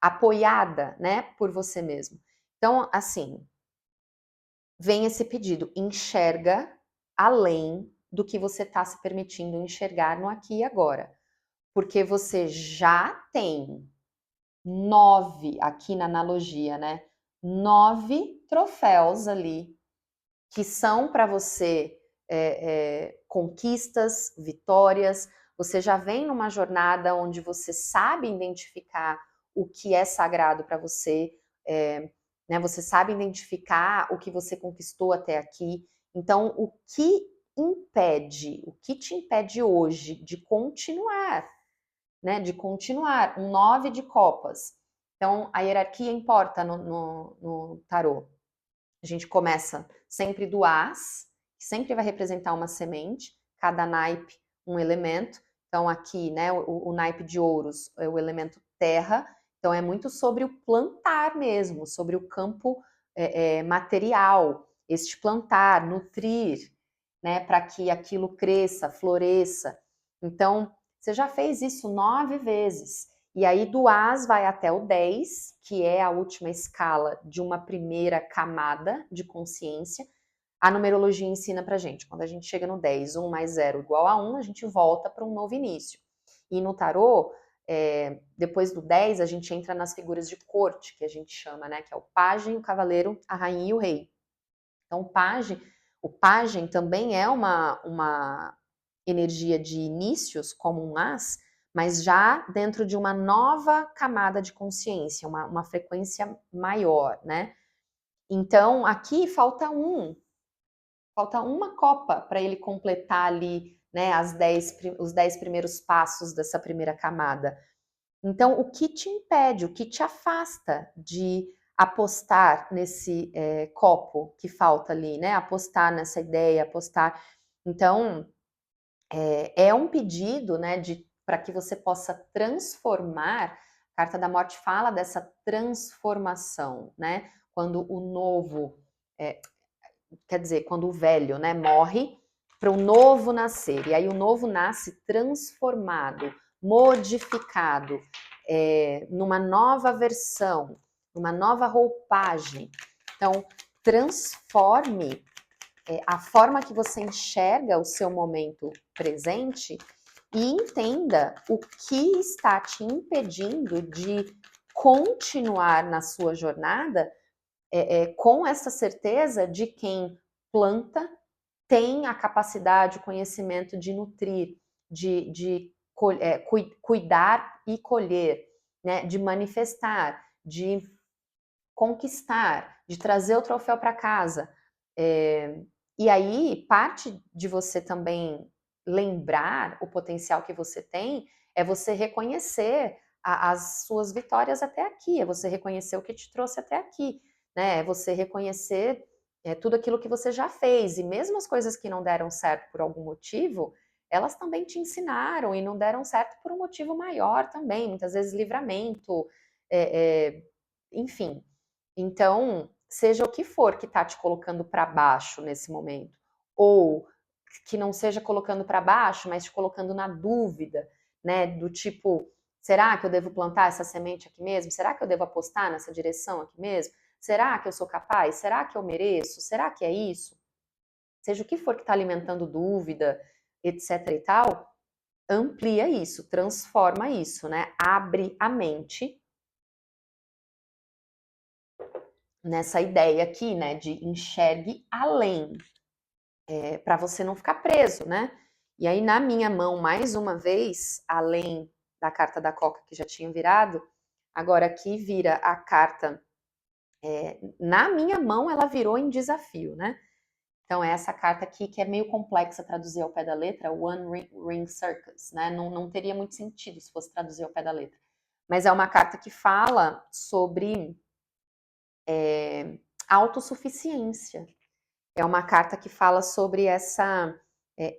apoiada, né, por você mesmo. Então, assim, vem esse pedido, enxerga além do que você está se permitindo enxergar no aqui e agora. Porque você já tem 9, aqui na analogia, né, 9 troféus ali, que são para você conquistas, vitórias. Você já vem numa jornada onde você sabe identificar o que é sagrado para você, né? Você sabe identificar o que você conquistou até aqui. Então, o que te impede hoje de continuar, né? De continuar, um 9 de copas. Então, a hierarquia importa no tarô. A gente começa sempre do as, que sempre vai representar uma semente, cada naipe um elemento. Então, aqui, né, o naipe de ouros é o elemento terra, então é muito sobre o plantar mesmo, sobre o campo material, este plantar, nutrir, né, para que aquilo cresça, floresça. Então, você já fez isso 9 vezes. E aí do As vai até o 10, que é a última escala de uma primeira camada de consciência. A numerologia ensina pra gente, quando a gente chega no 10, 1 mais 0 igual a 1, a gente volta para um novo início. E no tarô, depois do 10, a gente entra nas figuras de corte, que a gente chama, né? Que é o pajem, o cavaleiro, a rainha e o rei. Então, o pajem também é uma energia de inícios, como um as, mas já dentro de uma nova camada de consciência, uma frequência maior, né? Então, aqui falta uma copa para ele completar ali, né, os 10 primeiros passos dessa primeira camada. Então, o que te impede, o que te afasta de apostar nesse copo que falta ali, né? Apostar nessa ideia, apostar. Então, é um pedido, né, para que você possa transformar. A Carta da Morte fala dessa transformação, né? Quando o novo, quer dizer, quando o velho, né, morre, para o novo nascer. E aí o novo nasce transformado, modificado, numa nova versão, numa nova roupagem. Então, transforme a forma que você enxerga o seu momento presente e entenda o que está te impedindo de continuar na sua jornada com essa certeza de quem planta tem a capacidade, o conhecimento de nutrir, de cuidar e colher, né? De manifestar, de conquistar, de trazer o troféu para casa. E aí, parte de você também lembrar o potencial que você tem é você reconhecer as suas vitórias até aqui, é você reconhecer o que te trouxe até aqui, né? É você reconhecer tudo aquilo que você já fez. E mesmo as coisas que não deram certo por algum motivo, elas também te ensinaram e não deram certo por um motivo maior também, muitas vezes livramento, enfim. Então, seja o que for que está te colocando para baixo nesse momento, ou que não seja colocando para baixo, mas te colocando na dúvida, né? Do tipo, será que eu devo plantar essa semente aqui mesmo? Será que eu devo apostar nessa direção aqui mesmo? Será que eu sou capaz? Será que eu mereço? Será que é isso? Seja o que for que está alimentando dúvida, etc e tal, amplia isso, transforma isso, né? Abre a mente nessa ideia aqui, né, de enxergue além, para você não ficar preso, né? E aí na minha mão, mais uma vez, além da carta da Coca que já tinha virado, agora aqui vira a carta, na minha mão ela virou em desafio, né? Então é essa carta aqui que é meio complexa traduzir ao pé da letra, One Ring Circus, né? Não teria muito sentido se fosse traduzir ao pé da letra. Mas é uma carta que fala sobre autossuficiência. É uma carta que fala sobre essa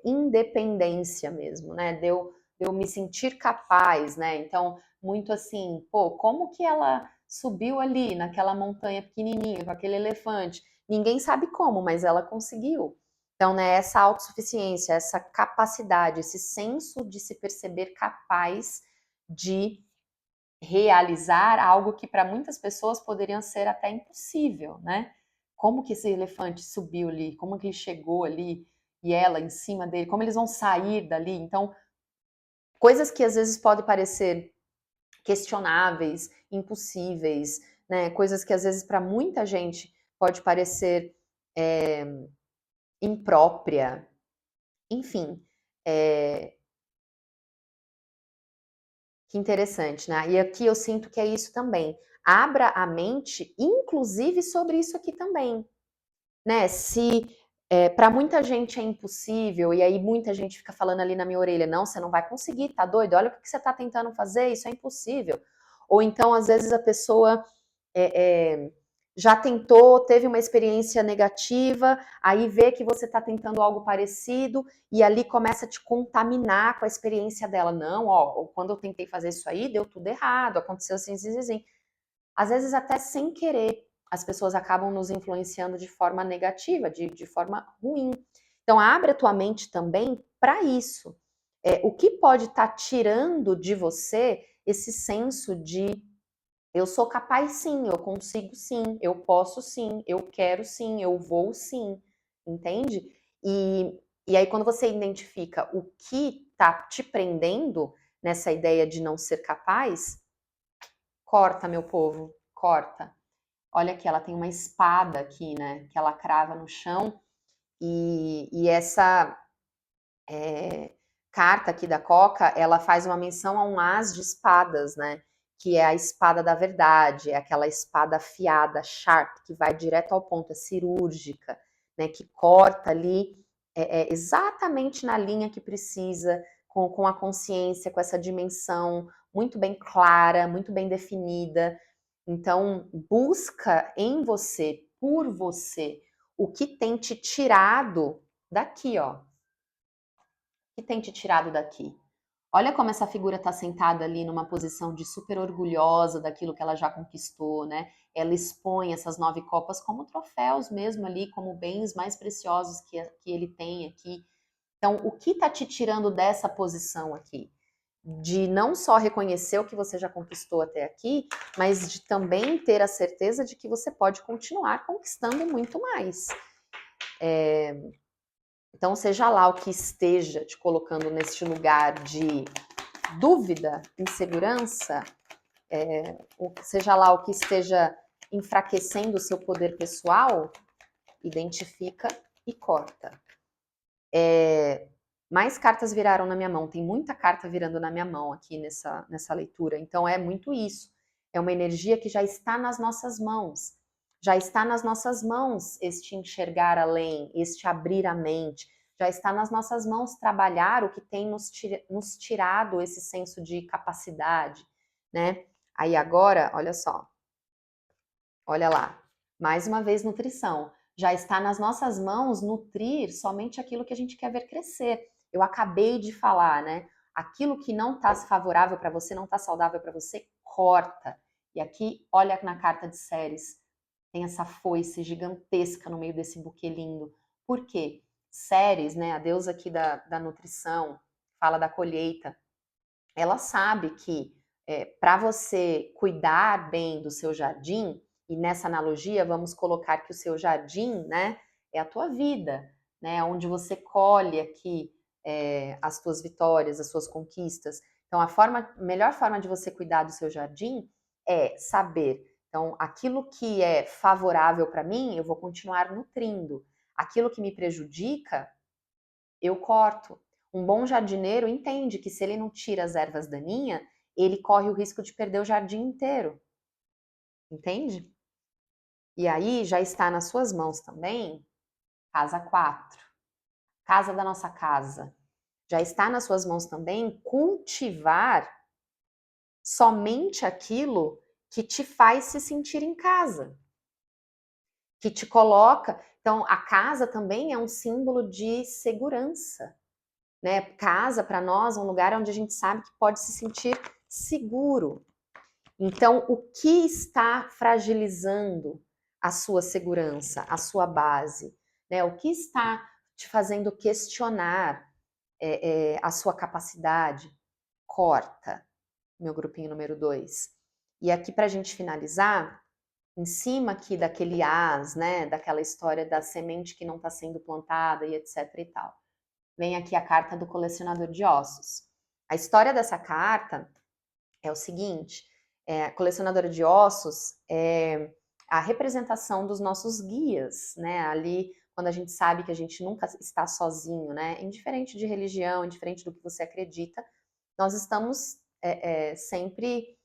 independência mesmo, né? De eu me sentir capaz, né? Então, muito assim, pô, como que ela subiu ali naquela montanha pequenininha com aquele elefante? Ninguém sabe como, mas ela conseguiu. Então, né, essa autossuficiência, essa capacidade, esse senso de se perceber capaz de realizar algo que para muitas pessoas poderia ser até impossível, né? Como que esse elefante subiu ali? Como que ele chegou ali? E ela em cima dele? Como eles vão sair dali? Então, coisas que às vezes podem parecer questionáveis, impossíveis, né? Coisas que às vezes para muita gente pode parecer imprópria. Enfim, que interessante, né? E aqui eu sinto que é isso também. Abra a mente, inclusive sobre isso aqui também, né? Se para muita gente é impossível, e aí muita gente fica falando ali na minha orelha, não, você não vai conseguir, tá doido? Olha o que você está tentando fazer, isso é impossível. Ou então, às vezes, a pessoa já tentou, teve uma experiência negativa, aí vê que você está tentando algo parecido e ali começa a te contaminar com a experiência dela. Não, ó, quando eu tentei fazer isso aí, deu tudo errado, aconteceu assim, assim, assim. Às vezes até sem querer, as pessoas acabam nos influenciando de forma negativa, de forma ruim. Então abre a tua mente também para isso. O que pode estar tirando de você esse senso de eu sou capaz sim, eu consigo sim, eu posso sim, eu quero sim, eu vou sim, entende? E aí quando você identifica o que está te prendendo nessa ideia de não ser capaz, corta, meu povo, corta. Olha aqui, ela tem uma espada aqui, né? Que ela crava no chão. E essa carta aqui da Coca, ela faz uma menção a um as de espadas, né? Que é a espada da verdade, é aquela espada afiada, sharp, que vai direto ao ponto, é cirúrgica, né? Que corta ali exatamente na linha que precisa, com a consciência, com essa dimensão muito bem clara, muito bem definida. Então, busca em você, por você, o que tem te tirado daqui, ó. O que tem te tirado daqui? Olha como essa figura está sentada ali numa posição de super orgulhosa daquilo que ela já conquistou, né? Ela expõe essas 9 copas como troféus mesmo ali, como bens mais preciosos que ele tem aqui. Então, o que está te tirando dessa posição aqui? De não só reconhecer o que você já conquistou até aqui, mas de também ter a certeza de que você pode continuar conquistando muito mais. Então, seja lá o que esteja te colocando neste lugar de dúvida, insegurança, seja lá o que esteja enfraquecendo o seu poder pessoal, identifica e corta. Mais cartas viraram na minha mão, tem muita carta virando na minha mão aqui nessa leitura, então é muito isso. É uma energia que já está nas nossas mãos. Já está nas nossas mãos este enxergar além, este abrir a mente. Já está nas nossas mãos trabalhar o que tem nos tirado esse senso de capacidade, né? Aí agora, olha só, olha lá, mais uma vez nutrição. Já está nas nossas mãos nutrir somente aquilo que a gente quer ver crescer. Eu acabei de falar, né? Aquilo que não está favorável para você, não está saudável para você, corta. E aqui, olha na carta de Ceres, tem essa foice gigantesca no meio desse buquê lindo. Por quê? Ceres, né, a deusa aqui da nutrição, fala da colheita. Ela sabe que para você cuidar bem do seu jardim, e nessa analogia vamos colocar que o seu jardim, né, é a tua vida, né, onde você colhe aqui as tuas vitórias, as suas conquistas. Então, melhor forma de você cuidar do seu jardim é saber. Então, aquilo que é favorável para mim, eu vou continuar nutrindo. Aquilo que me prejudica, eu corto. Um bom jardineiro entende que se ele não tira as ervas daninhas, ele corre o risco de perder o jardim inteiro. Entende? E aí já está nas suas mãos também, casa 4, casa da nossa casa. Já está nas suas mãos também cultivar somente aquilo que te faz se sentir em casa, que te coloca. Então, a casa também é um símbolo de segurança, né? Casa para nós é um lugar onde a gente sabe que pode se sentir seguro. Então, o que está fragilizando a sua segurança, a sua base, né? O que está te fazendo questionar a sua capacidade? Corta, meu grupinho número 2. E aqui para a gente finalizar, em cima aqui daquele as, né? Daquela história da semente que não está sendo plantada e etc e tal. Vem aqui a carta do colecionador de ossos. A história dessa carta é o seguinte: a colecionadora de ossos é a representação dos nossos guias, né? Ali, quando a gente sabe que a gente nunca está sozinho, né? Indiferente de religião, indiferente do que você acredita, nós estamos sempre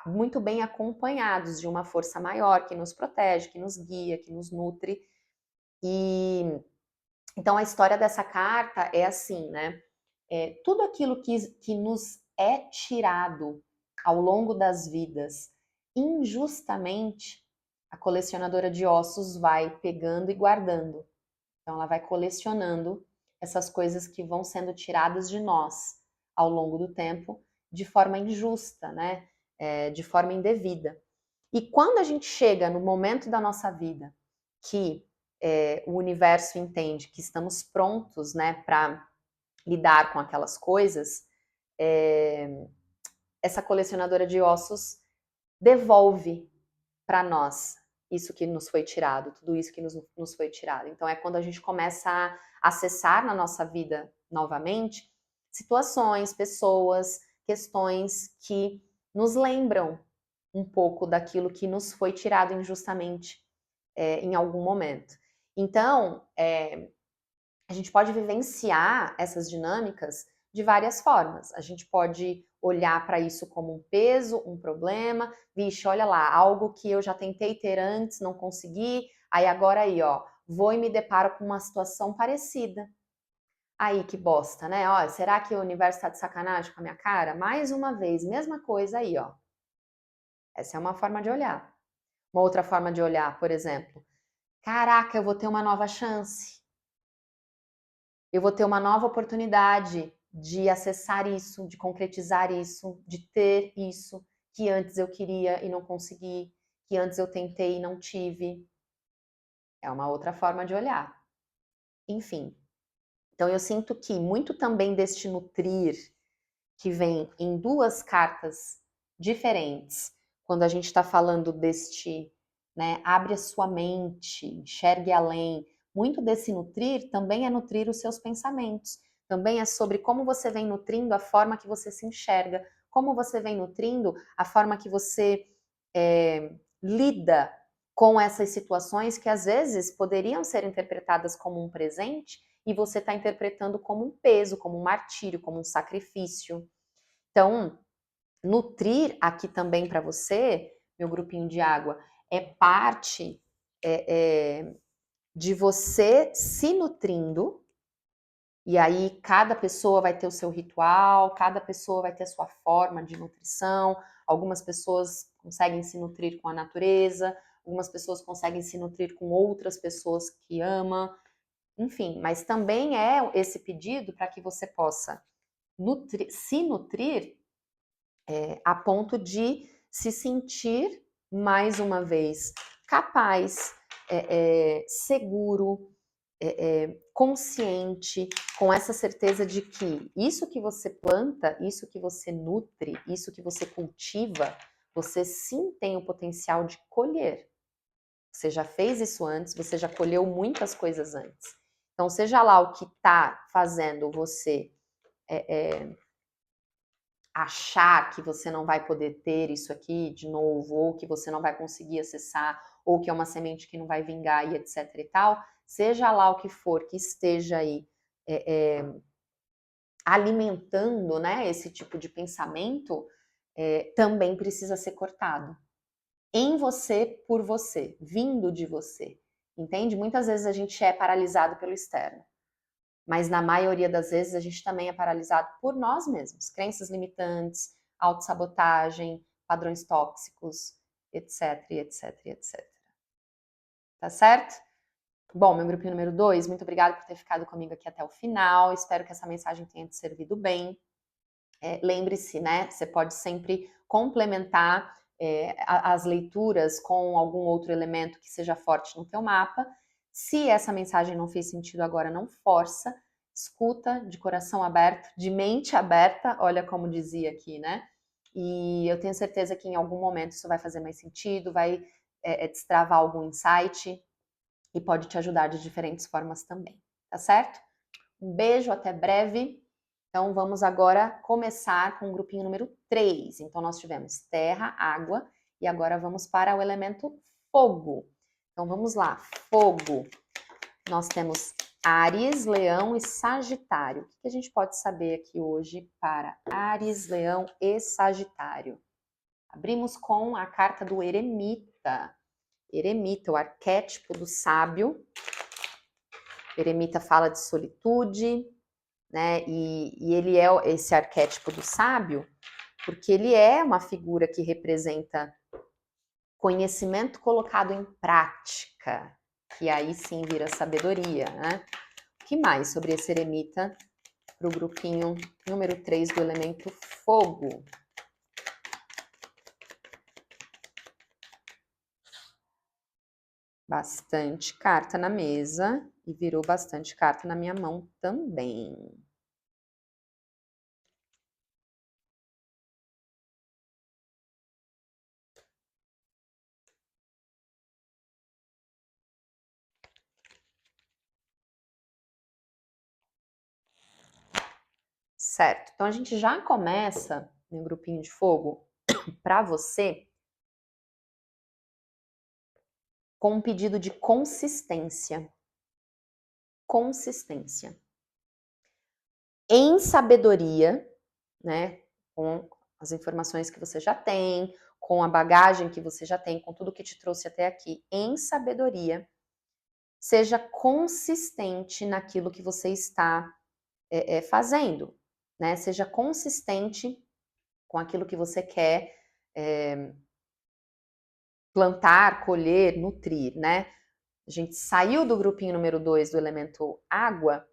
muito bem acompanhados de uma força maior que nos protege, que nos guia, que nos nutre. E então a história dessa carta é assim, né? Tudo aquilo que nos é tirado ao longo das vidas injustamente, a colecionadora de ossos vai pegando e guardando. Então, ela vai colecionando essas coisas que vão sendo tiradas de nós ao longo do tempo, de forma injusta, né? De forma indevida. E quando a gente chega no momento da nossa vida que o universo entende que estamos prontos, né, para lidar com aquelas coisas, essa colecionadora de ossos devolve para nós isso que nos foi tirado, tudo isso que nos foi tirado. Então é quando a gente começa a acessar na nossa vida novamente situações, pessoas, questões que nos lembram um pouco daquilo que nos foi tirado injustamente em algum momento. Então, a gente pode vivenciar essas dinâmicas de várias formas. A gente pode olhar para isso como um peso, um problema. Vixe, olha lá, algo que eu já tentei ter antes, não consegui. Aí agora aí, ó, vou e me deparo com uma situação parecida. Aí, que bosta, né? Ó, será que o universo tá de sacanagem com a minha cara? Mais uma vez, mesma coisa aí, ó. Essa é uma forma de olhar. Uma outra forma de olhar, por exemplo, caraca, eu vou ter uma nova chance. Eu vou ter uma nova oportunidade de acessar isso, de concretizar isso, de ter isso que antes eu queria e não consegui, que antes eu tentei e não tive. É uma outra forma de olhar. Enfim. Então eu sinto que muito também deste nutrir que vem em duas cartas diferentes, quando a gente está falando deste, né, abre a sua mente, enxergue além, muito desse nutrir também é nutrir os seus pensamentos, também é sobre como você vem nutrindo a forma que você se enxerga, como você vem nutrindo a forma que você lida com essas situações que às vezes poderiam ser interpretadas como um presente e você está interpretando como um peso, como um martírio, como um sacrifício. Então, nutrir aqui também para você, meu grupinho de água, é parte de você se nutrindo, e aí cada pessoa vai ter o seu ritual, cada pessoa vai ter a sua forma de nutrição, algumas pessoas conseguem se nutrir com a natureza, algumas pessoas conseguem se nutrir com outras pessoas que ama, enfim, mas também é esse pedido para que você possa se nutrir a ponto de se sentir, mais uma vez, capaz, seguro, consciente, com essa certeza de que isso que você planta, isso que você nutre, isso que você cultiva, você sim tem o potencial de colher. Você já fez isso antes, você já colheu muitas coisas antes. Então, seja lá o que está fazendo você achar que você não vai poder ter isso aqui de novo, ou que você não vai conseguir acessar, ou que é uma semente que não vai vingar e etc e tal, seja lá o que for que esteja aí alimentando, né, esse tipo de pensamento, também precisa ser cortado. Em você, por você, vindo de você. Entende? Muitas vezes a gente é paralisado pelo externo. Mas na maioria das vezes a gente também é paralisado por nós mesmos. Crenças limitantes, autossabotagem, padrões tóxicos, etc, etc, etc. Tá certo? Bom, meu grupinho número 2, muito obrigada por ter ficado comigo aqui até o final. Espero que essa mensagem tenha te servido bem. Lembre-se, né? Você pode sempre complementar as leituras com algum outro elemento que seja forte no teu mapa. Se essa mensagem não fez sentido agora, não força. Escuta de coração aberto, de mente aberta, olha como dizia aqui, né? E eu tenho certeza que em algum momento isso vai fazer mais sentido, vai destravar algum insight e pode te ajudar de diferentes formas também, tá certo? Um beijo, até breve. Então, vamos agora começar com o grupinho número 3. Então, nós tivemos terra, água, e agora vamos para o elemento fogo. Então, vamos lá. Fogo. Nós temos Áries, Leão e Sagitário. O que a gente pode saber aqui hoje para Áries, Leão e Sagitário? Abrimos com a carta do Eremita. Eremita, o arquétipo do sábio. Eremita fala de solitude, né? E ele é esse arquétipo do sábio, porque ele é uma figura que representa conhecimento colocado em prática, que aí sim vira sabedoria, né? O que mais sobre esse eremita para o grupinho número 3 do elemento fogo? Bastante carta na mesa e virou bastante carta na minha mão também. Certo, então a gente já começa no grupinho de fogo para você com um pedido de consistência. Consistência. Em sabedoria, né, com as informações que você já tem, com a bagagem que você já tem, com tudo que te trouxe até aqui, em sabedoria, seja consistente naquilo que você está fazendo, né? Seja consistente com aquilo que você quer plantar, colher, nutrir, né? A gente saiu do grupinho número 2 do elemento água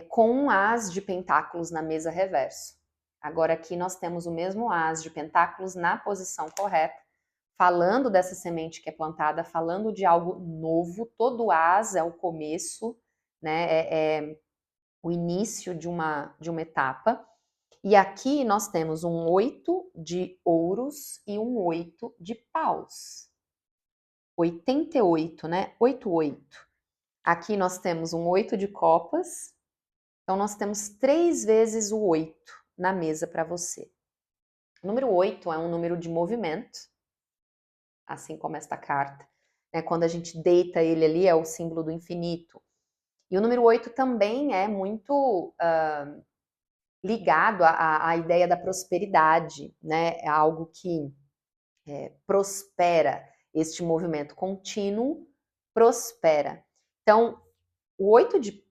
com um as de pentáculos na mesa reverso. Agora aqui nós temos o mesmo as de pentáculos na posição correta, falando dessa semente que é plantada, falando de algo novo. Todo as é o começo, né? É o início de uma etapa. E aqui nós temos um 8 de ouros e um 8 de paus. 88, né? 88. Aqui nós temos um 8 de copas. Então, nós temos 3 vezes o 8 na mesa para você. O número 8 é um número de movimento, assim como esta carta. Quando a gente deita ele ali, é o símbolo do infinito. E o número 8 também é muito ligado à ideia da prosperidade, né? É algo que prospera. Este movimento contínuo prospera. Então, o 8 de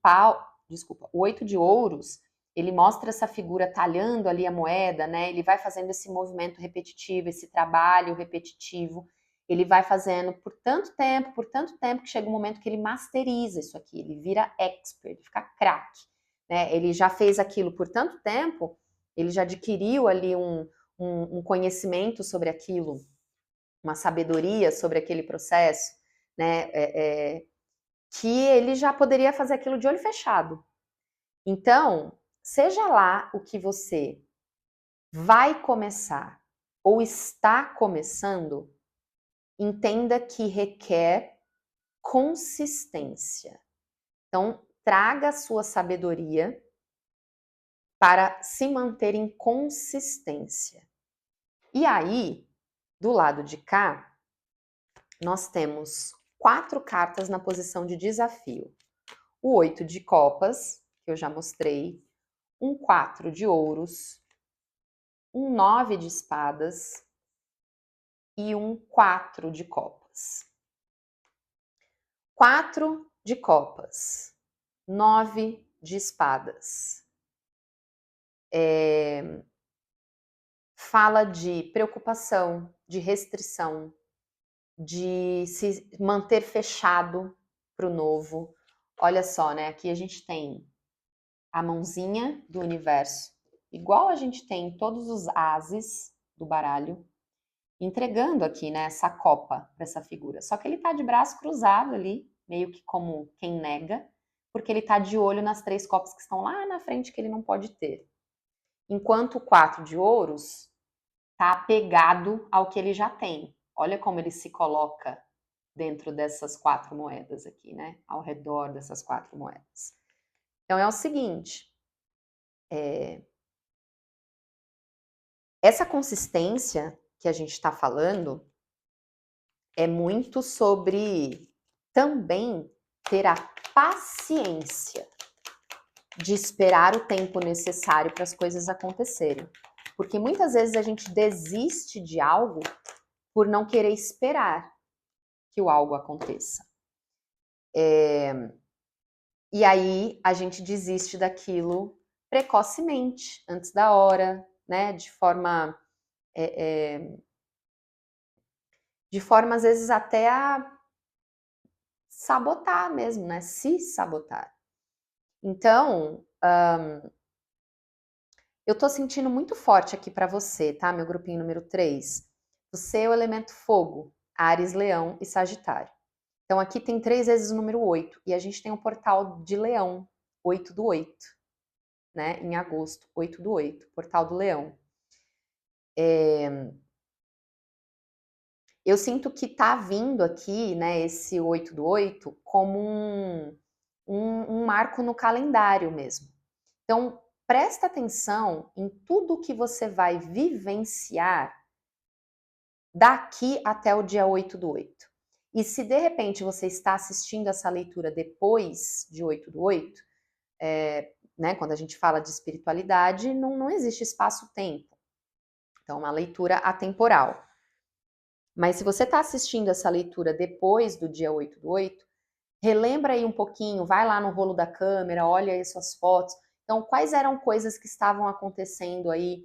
o 8 de ouros, ele mostra essa figura talhando ali a moeda, né? Ele vai fazendo esse movimento repetitivo, esse trabalho repetitivo. Ele vai fazendo por tanto tempo, que chega um momento que ele masteriza isso aqui, ele vira expert, ele fica craque, né? Ele já fez aquilo por tanto tempo, ele já adquiriu ali um conhecimento sobre aquilo, uma sabedoria sobre aquele processo, né? Que ele já poderia fazer aquilo de olho fechado. Então, seja lá o que você vai começar ou está começando, entenda que requer consistência. Então, traga a sua sabedoria para se manter em consistência. E aí, do lado de cá, nós temos 4 cartas na posição de desafio. O 8 de copas, que eu já mostrei, um 4 de ouros, um 9 de espadas e um 4 de copas. 4 de copas, 9 de espadas. Fala de preocupação, de restrição, de se manter fechado para o novo. Olha só, né? Aqui a gente tem a mãozinha do universo, igual a gente tem em todos os ases do baralho, entregando aqui, né, essa copa para essa figura. Só que ele tá de braço cruzado ali, meio que como quem nega, porque ele tá de olho nas 3 copas que estão lá na frente que ele não pode ter. Enquanto o 4 de ouros tá apegado ao que ele já tem. Olha como ele se coloca dentro dessas 4 moedas aqui, né? Ao redor dessas 4 moedas. Então é o seguinte, essa consistência que a gente está falando é muito sobre também ter a paciência de esperar o tempo necessário para as coisas acontecerem. Porque muitas vezes a gente desiste de algo por não querer esperar que o algo aconteça. E aí a gente desiste daquilo precocemente, antes da hora, né? De forma de forma, às vezes, até a sabotar mesmo, né? Se sabotar. Então, eu tô sentindo muito forte aqui para você, tá? Meu grupinho número 3. Você é o elemento fogo, Áries, Leão e Sagitário. Então aqui tem 3 vezes o número 8 e a gente tem o portal de Leão, 8 do 8, né? Em agosto, 8 do 8, portal do Leão. Eu sinto que tá vindo aqui, né, esse 8 do 8 como um marco no calendário mesmo. Então, presta atenção em tudo que você vai vivenciar daqui até o dia 8 do 8. E se de repente você está assistindo essa leitura depois de 8 do 8, né, quando a gente fala de espiritualidade, não existe espaço-tempo. Então, uma leitura atemporal. Mas se você está assistindo essa leitura depois do dia 8 do 8, relembra aí um pouquinho, vai lá no rolo da câmera, olha aí suas fotos. Então, quais eram coisas que estavam acontecendo aí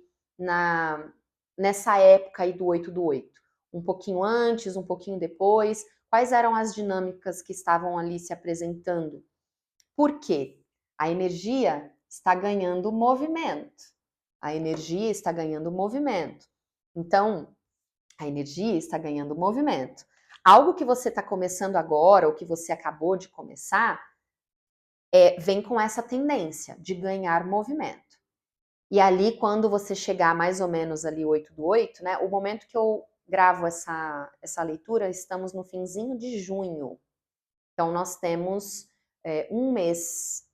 nessa época aí do 8 do 8? Um pouquinho antes, um pouquinho depois? Quais eram as dinâmicas que estavam ali se apresentando? Por quê? A energia está ganhando movimento. A energia está ganhando movimento. Então, a energia está ganhando movimento. Algo que você está começando agora, ou que você acabou de começar, vem com essa tendência de ganhar movimento. E ali, quando você chegar mais ou menos ali 8 do 8, né? O momento que eu gravo essa leitura, estamos no finzinho de junho. Então, nós temos um mês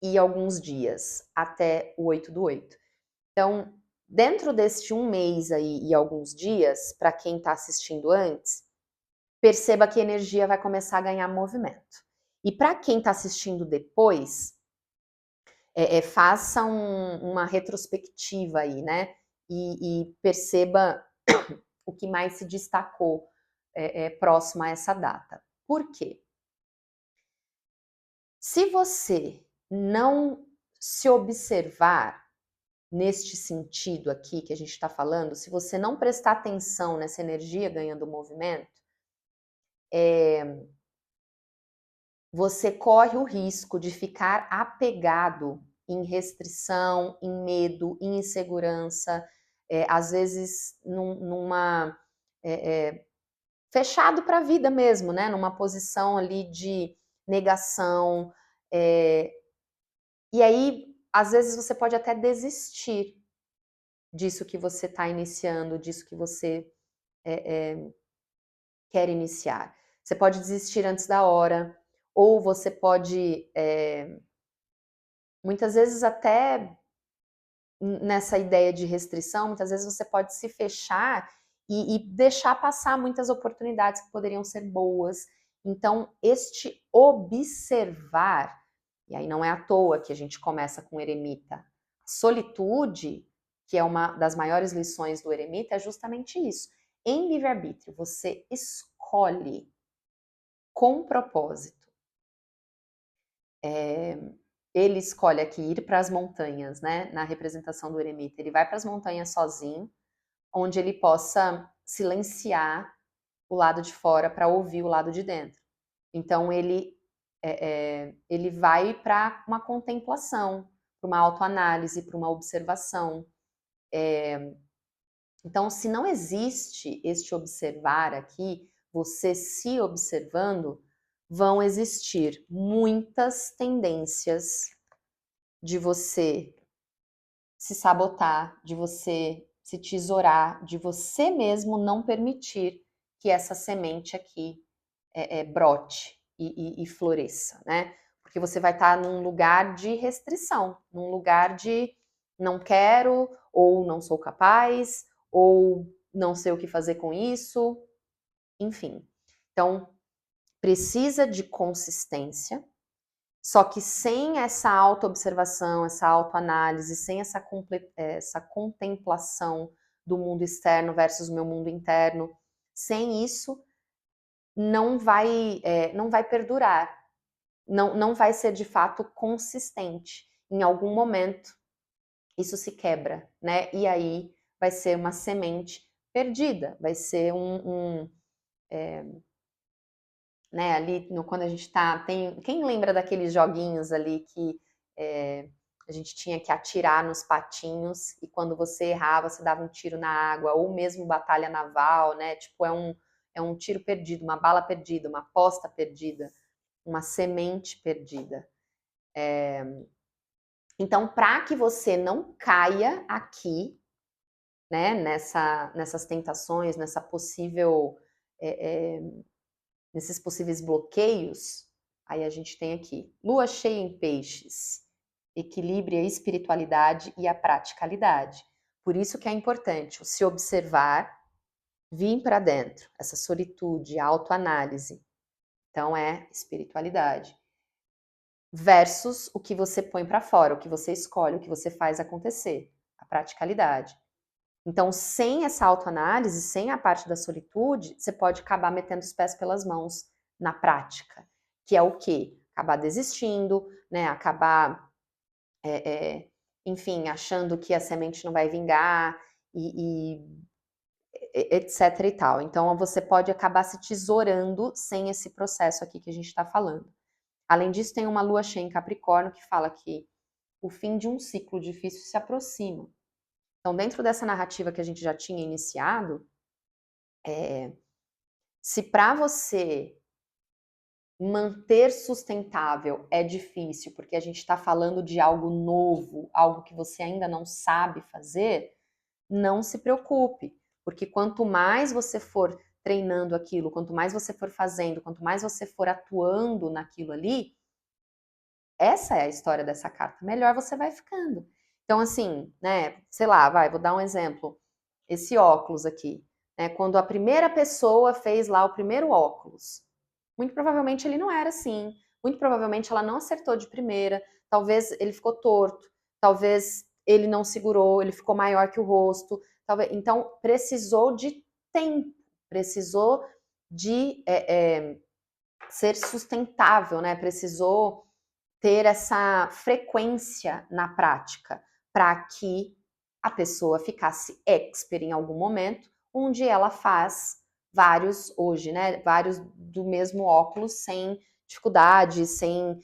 e alguns dias até o 8 do 8. Então, dentro deste um mês aí e alguns dias, para quem está assistindo antes, perceba que a energia vai começar a ganhar movimento. E para quem está assistindo depois, faça uma retrospectiva aí, né? E perceba o que mais se destacou próximo a essa data. Por quê? Se você não se observar neste sentido aqui que a gente está falando, se você não prestar atenção nessa energia ganhando movimento, você corre o risco de ficar apegado em restrição, em medo, em insegurança, às vezes fechado para a vida mesmo, né? Numa posição ali de negação. E aí, às vezes, você pode até desistir disso que você está iniciando, disso que você quer iniciar. Você pode desistir antes da hora, ou você pode, muitas vezes até nessa ideia de restrição, muitas vezes você pode se fechar e deixar passar muitas oportunidades que poderiam ser boas. Então, este observar, e aí não é à toa que a gente começa com o eremita. Solitude, que é uma das maiores lições do eremita, é justamente isso. Em livre-arbítrio, você escolhe com propósito. Ele escolhe aqui ir para as montanhas, né? Na representação do eremita, ele vai para as montanhas sozinho, onde ele possa silenciar o lado de fora para ouvir o lado de dentro. Então ele vai para uma contemplação, para uma autoanálise, para uma observação. Então, se não existe este observar aqui, você se observando, vão existir muitas tendências de você se sabotar, de você se tesourar, de você mesmo não permitir que essa semente aqui brote e floresça, né? Porque você vai estar num lugar de restrição, num lugar de não quero, ou não sou capaz, ou não sei o que fazer com isso, enfim. Então, precisa de consistência, só que sem essa autoobservação, essa autoanálise, sem essa contemplação do mundo externo versus o meu mundo interno, sem isso, não vai perdurar, não vai ser de fato consistente. Em algum momento, isso se quebra, né? E aí vai ser uma semente perdida, vai ser né, ali quando a gente tá, quem lembra daqueles joguinhos ali que a gente tinha que atirar nos patinhos e quando você errava, você dava um tiro na água, ou mesmo batalha naval, né, tipo, é um tiro perdido, uma bala perdida, uma aposta perdida, uma semente perdida. Então, para que você não caia aqui, né, nessas tentações, nesses possíveis bloqueios, aí a gente tem aqui, lua cheia em peixes, equilibre a espiritualidade e a praticalidade. Por isso que é importante o se observar, vir para dentro, essa solitude, a autoanálise. Então é espiritualidade. Versus o que você põe para fora, o que você escolhe, o que você faz acontecer, a praticalidade. Então, sem essa autoanálise, sem a parte da solitude, você pode acabar metendo os pés pelas mãos na prática, que é o quê? Acabar desistindo, né? Acabar, enfim, achando que a semente não vai vingar e etc e tal. Então, você pode acabar se tesourando sem esse processo aqui que a gente está falando. Além disso, tem uma lua cheia em Capricórnio que fala que o fim de um ciclo difícil se aproxima. Então, dentro dessa narrativa que a gente já tinha iniciado, se para você manter sustentável é difícil, porque a gente está falando de algo novo, algo que você ainda não sabe fazer, não se preocupe, porque quanto mais você for treinando aquilo, quanto mais você for fazendo, quanto mais você for atuando naquilo ali, essa é a história dessa carta, melhor você vai ficando. Então, assim, né, sei lá, vou dar um exemplo. Esse óculos aqui, né, quando a primeira pessoa fez lá o primeiro óculos, muito provavelmente ele não era assim, muito provavelmente ela não acertou de primeira, talvez ele ficou torto, talvez ele não segurou, ele ficou maior que o rosto, talvez, então precisou de tempo, precisou de ser sustentável, né, precisou ter essa frequência na prática para que a pessoa ficasse expert em algum momento, onde ela faz vários hoje, né? Vários do mesmo óculos sem dificuldade, sem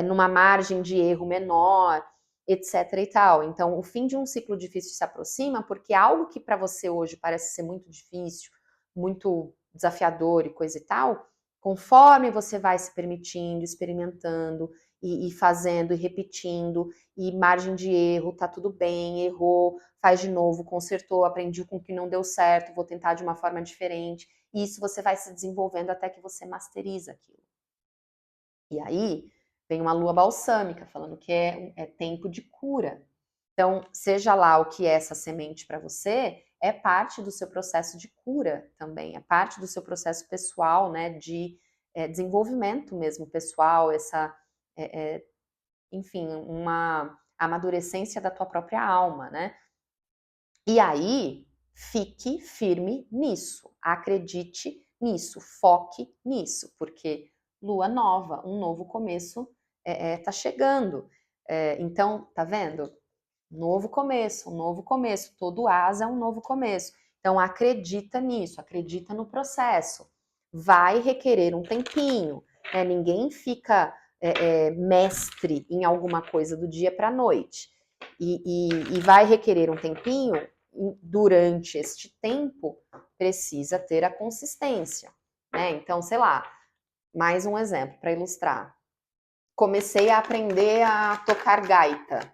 numa margem de erro menor, etc e tal. Então, o fim de um ciclo difícil se aproxima porque algo que para você hoje parece ser muito difícil, muito desafiador e coisa e tal, conforme você vai se permitindo, experimentando, e fazendo e repetindo, e margem de erro, tá tudo bem, errou, faz de novo, consertou, aprendi com o que não deu certo, vou tentar de uma forma diferente. E isso você vai se desenvolvendo até que você masteriza aquilo. E aí vem uma lua balsâmica, falando que é tempo de cura. Então, seja lá o que é essa semente para você, é parte do seu processo de cura também, é parte do seu processo pessoal, né, de desenvolvimento mesmo pessoal, enfim, uma amadurecência da tua própria alma, né? E aí, fique firme nisso, acredite nisso, foque nisso, porque lua nova, um novo começo tá chegando. Então, tá vendo? Novo começo, um novo começo. Todo asa é um novo começo. Então, acredita nisso, acredita no processo. Vai requerer um tempinho, né? Ninguém fica mestre em alguma coisa do dia para a noite. E vai requerer um tempinho, durante este tempo, precisa ter a consistência, né? Então, sei lá, mais um exemplo para ilustrar. Comecei a aprender a tocar gaita.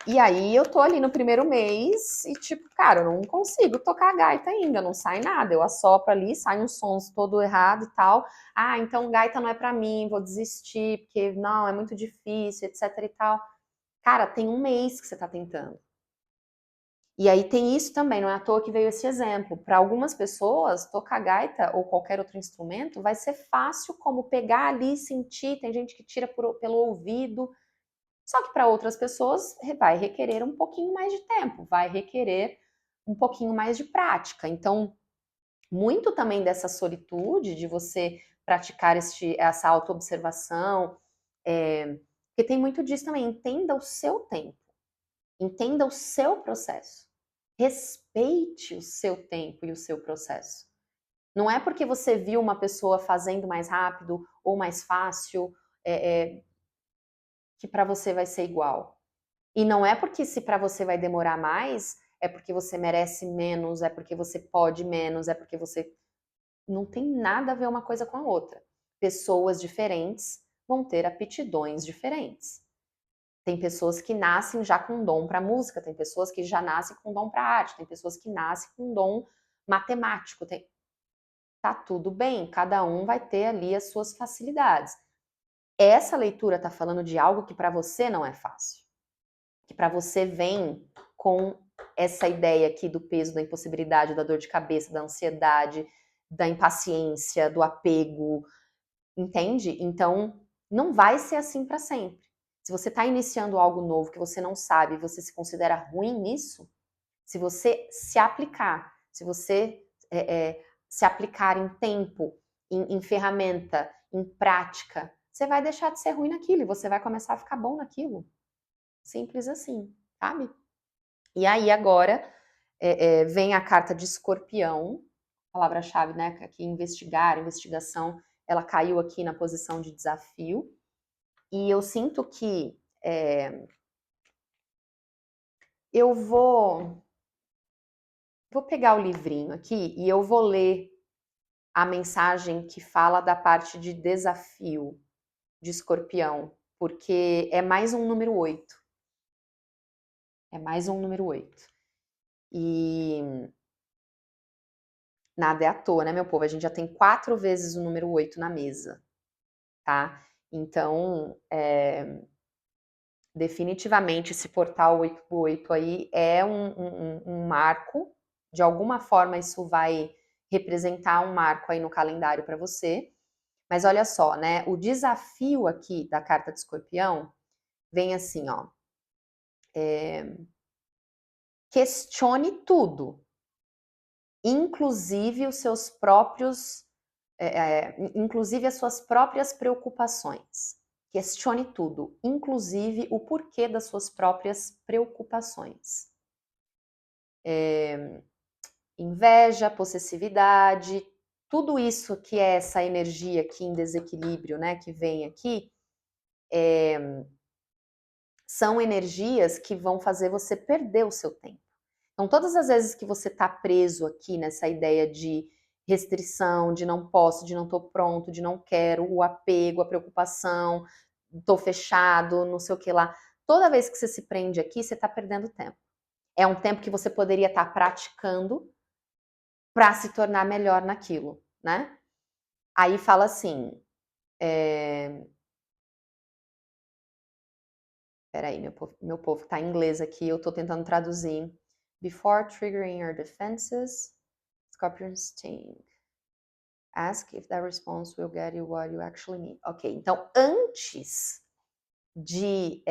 E aí eu tô ali no primeiro mês e tipo, cara, eu não consigo tocar gaita ainda, não sai nada. Eu assopro ali, saem uns sons todo errado e tal. Ah, então gaita não é pra mim, vou desistir, porque não, é muito difícil, etc e tal. Cara, tem um mês que você tá tentando. E aí tem isso também, não é à toa que veio esse exemplo. Para algumas pessoas, tocar gaita ou qualquer outro instrumento vai ser fácil como pegar ali, sentir, tem gente que tira pelo ouvido. Só que para outras pessoas vai requerer um pouquinho mais de tempo, vai requerer um pouquinho mais de prática. Então, muito também dessa solitude, de você praticar essa autoobservação, porque tem muito disso também, entenda o seu tempo, entenda o seu processo. Respeite o seu tempo e o seu processo. Não é porque você viu uma pessoa fazendo mais rápido ou mais fácil que para você vai ser igual. E não é porque se para você vai demorar mais, é porque você merece menos, é porque você pode menos, é porque você... Não tem nada a ver uma coisa com a outra. Pessoas diferentes vão ter aptidões diferentes. Tem pessoas que nascem já com dom para música, tem pessoas que já nascem com dom para arte, tem pessoas que nascem com dom matemático. Tá tudo bem, cada um vai ter ali as suas facilidades. Essa leitura está falando de algo que para você não é fácil, que para você vem com essa ideia aqui do peso, da impossibilidade, da dor de cabeça, da ansiedade, da impaciência, do apego, entende? Então, não vai ser assim para sempre. Se você está iniciando algo novo que você não sabe, você se considera ruim nisso, se você se aplicar, se você se aplicar em tempo, em ferramenta, em prática, você vai deixar de ser ruim naquilo e você vai começar a ficar bom naquilo. Simples assim, sabe? E aí agora vem a carta de Escorpião, palavra-chave, né? Aqui investigar, investigação, ela caiu aqui na posição de desafio. E eu sinto que eu vou pegar o livrinho aqui e eu vou ler a mensagem que fala da parte de desafio de Escorpião, porque é mais um número 8. É mais um número 8. E nada é à toa, né, meu povo? A gente já tem 4 vezes o número 8 na mesa, tá? Então, definitivamente esse portal 88 aí é um marco. De alguma forma isso vai representar um marco aí no calendário para você. Mas olha só, né? O desafio aqui da carta de Escorpião vem assim, ó. Questione tudo, inclusive os seus próprios, inclusive as suas próprias preocupações. Questione tudo, inclusive o porquê das suas próprias preocupações. Inveja, possessividade, tudo isso que é essa energia aqui em desequilíbrio, né, que vem aqui, são energias que vão fazer você perder o seu tempo. Então, todas as vezes que você está preso aqui nessa ideia de restrição, de não posso, de não estou pronto, de não quero, o apego, a preocupação, estou fechado, não sei o que lá. Toda vez que você se prende aqui, você está perdendo tempo. É um tempo que você poderia estar praticando para se tornar melhor naquilo, né? Aí fala assim, peraí, meu povo tá em inglês aqui, eu tô tentando traduzir. Before triggering your defenses, Scorpions think. Ask if that response will get you what you actually need. Ok, então antes de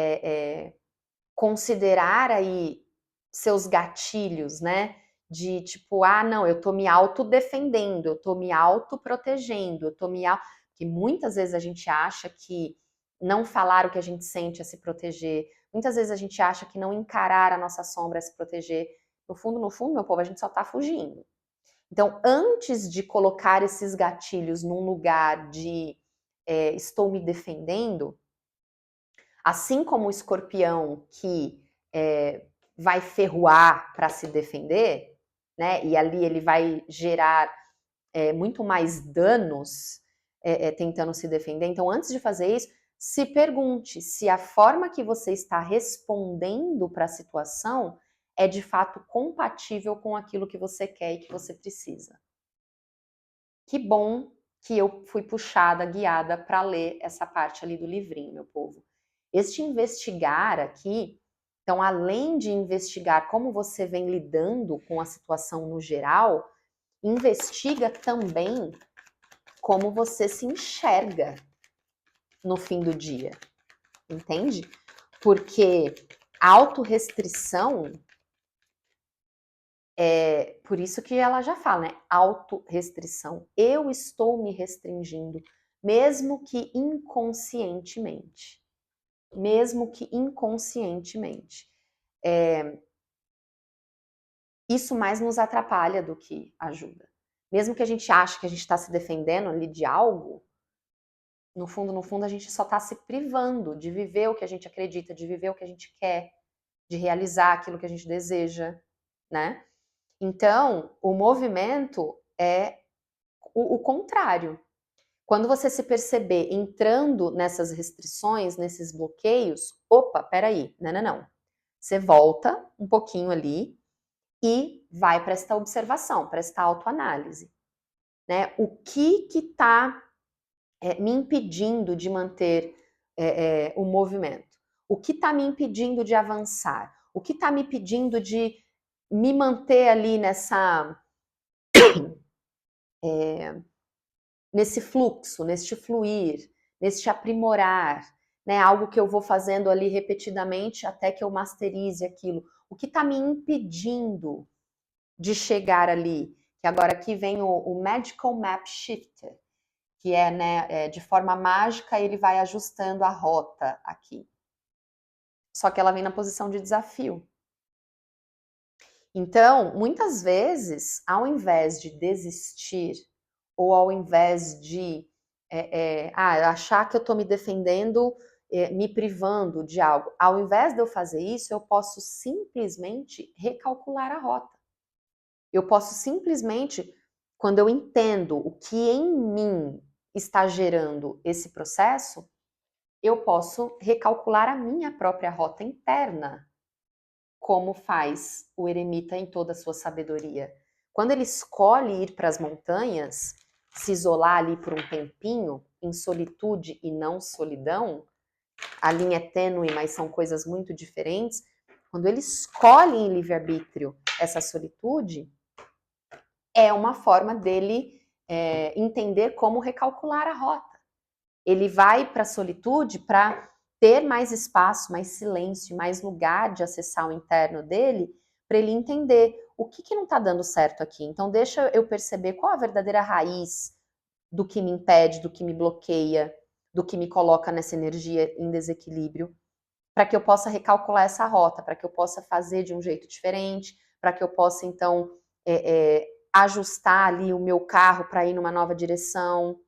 considerar aí seus gatilhos, né? De tipo, ah, não, eu tô me autodefendendo, eu tô me autoprotegendo, eu tô me... Que muitas vezes a gente acha que não falar o que a gente sente é se proteger. Muitas vezes a gente acha que não encarar a nossa sombra é se proteger. No fundo, meu povo, a gente só tá fugindo. Então, antes de colocar esses gatilhos num lugar de estou me defendendo, assim como o escorpião que vai ferroar para se defender, né? E ali ele vai gerar muito mais danos tentando se defender. Então, antes de fazer isso, se pergunte se a forma que você está respondendo para a situação é de fato compatível com aquilo que você quer e que você precisa. Que bom que eu fui puxada, guiada para ler essa parte ali do livrinho, meu povo. Este investigar aqui, então, além de investigar como você vem lidando com a situação no geral, investiga também como você se enxerga no fim do dia, entende? Porque a autorrestrição por isso que ela já fala, né? Autorrestrição. Eu estou me restringindo, mesmo que inconscientemente. Mesmo que inconscientemente. isso mais nos atrapalha do que ajuda. Mesmo que a gente ache que a gente está se defendendo ali de algo, no fundo, a gente só está se privando de viver o que a gente acredita, de viver o que a gente quer, de realizar aquilo que a gente deseja, né? Então, o movimento é o contrário. Quando você se perceber entrando nessas restrições, nesses bloqueios, opa, peraí, não. Você volta um pouquinho ali e vai para esta observação, para esta autoanálise, né? O que está me impedindo de manter o movimento? O que está me impedindo de avançar? O que está me impedindo de me manter ali nesse fluxo, neste fluir, neste aprimorar, né? Algo que eu vou fazendo ali repetidamente até que eu masterize aquilo. O que está me impedindo de chegar ali? Que agora aqui vem o Magical Map Shifter, que é, né, de forma mágica ele vai ajustando a rota aqui. Só que ela vem na posição de desafio. Então, muitas vezes, ao invés de desistir, ou ao invés de achar que eu estou me defendendo, me privando de algo, ao invés de eu fazer isso, eu posso simplesmente recalcular a rota. Eu posso simplesmente, quando eu entendo o que em mim está gerando esse processo, eu posso recalcular a minha própria rota interna, como faz o eremita em toda a sua sabedoria. Quando ele escolhe ir para as montanhas, se isolar ali por um tempinho, em solitude e não solidão, a linha é tênue, mas são coisas muito diferentes. Quando ele escolhe em livre-arbítrio essa solitude, é uma forma dele entender como recalcular a rota. Ele vai para a solitude para ter mais espaço, mais silêncio, mais lugar de acessar o interno dele, para ele entender o que não está dando certo aqui. Então, deixa eu perceber qual a verdadeira raiz do que me impede, do que me bloqueia, do que me coloca nessa energia em desequilíbrio, para que eu possa recalcular essa rota, para que eu possa fazer de um jeito diferente, para que eu possa, então, ajustar ali o meu carro para ir numa nova direção.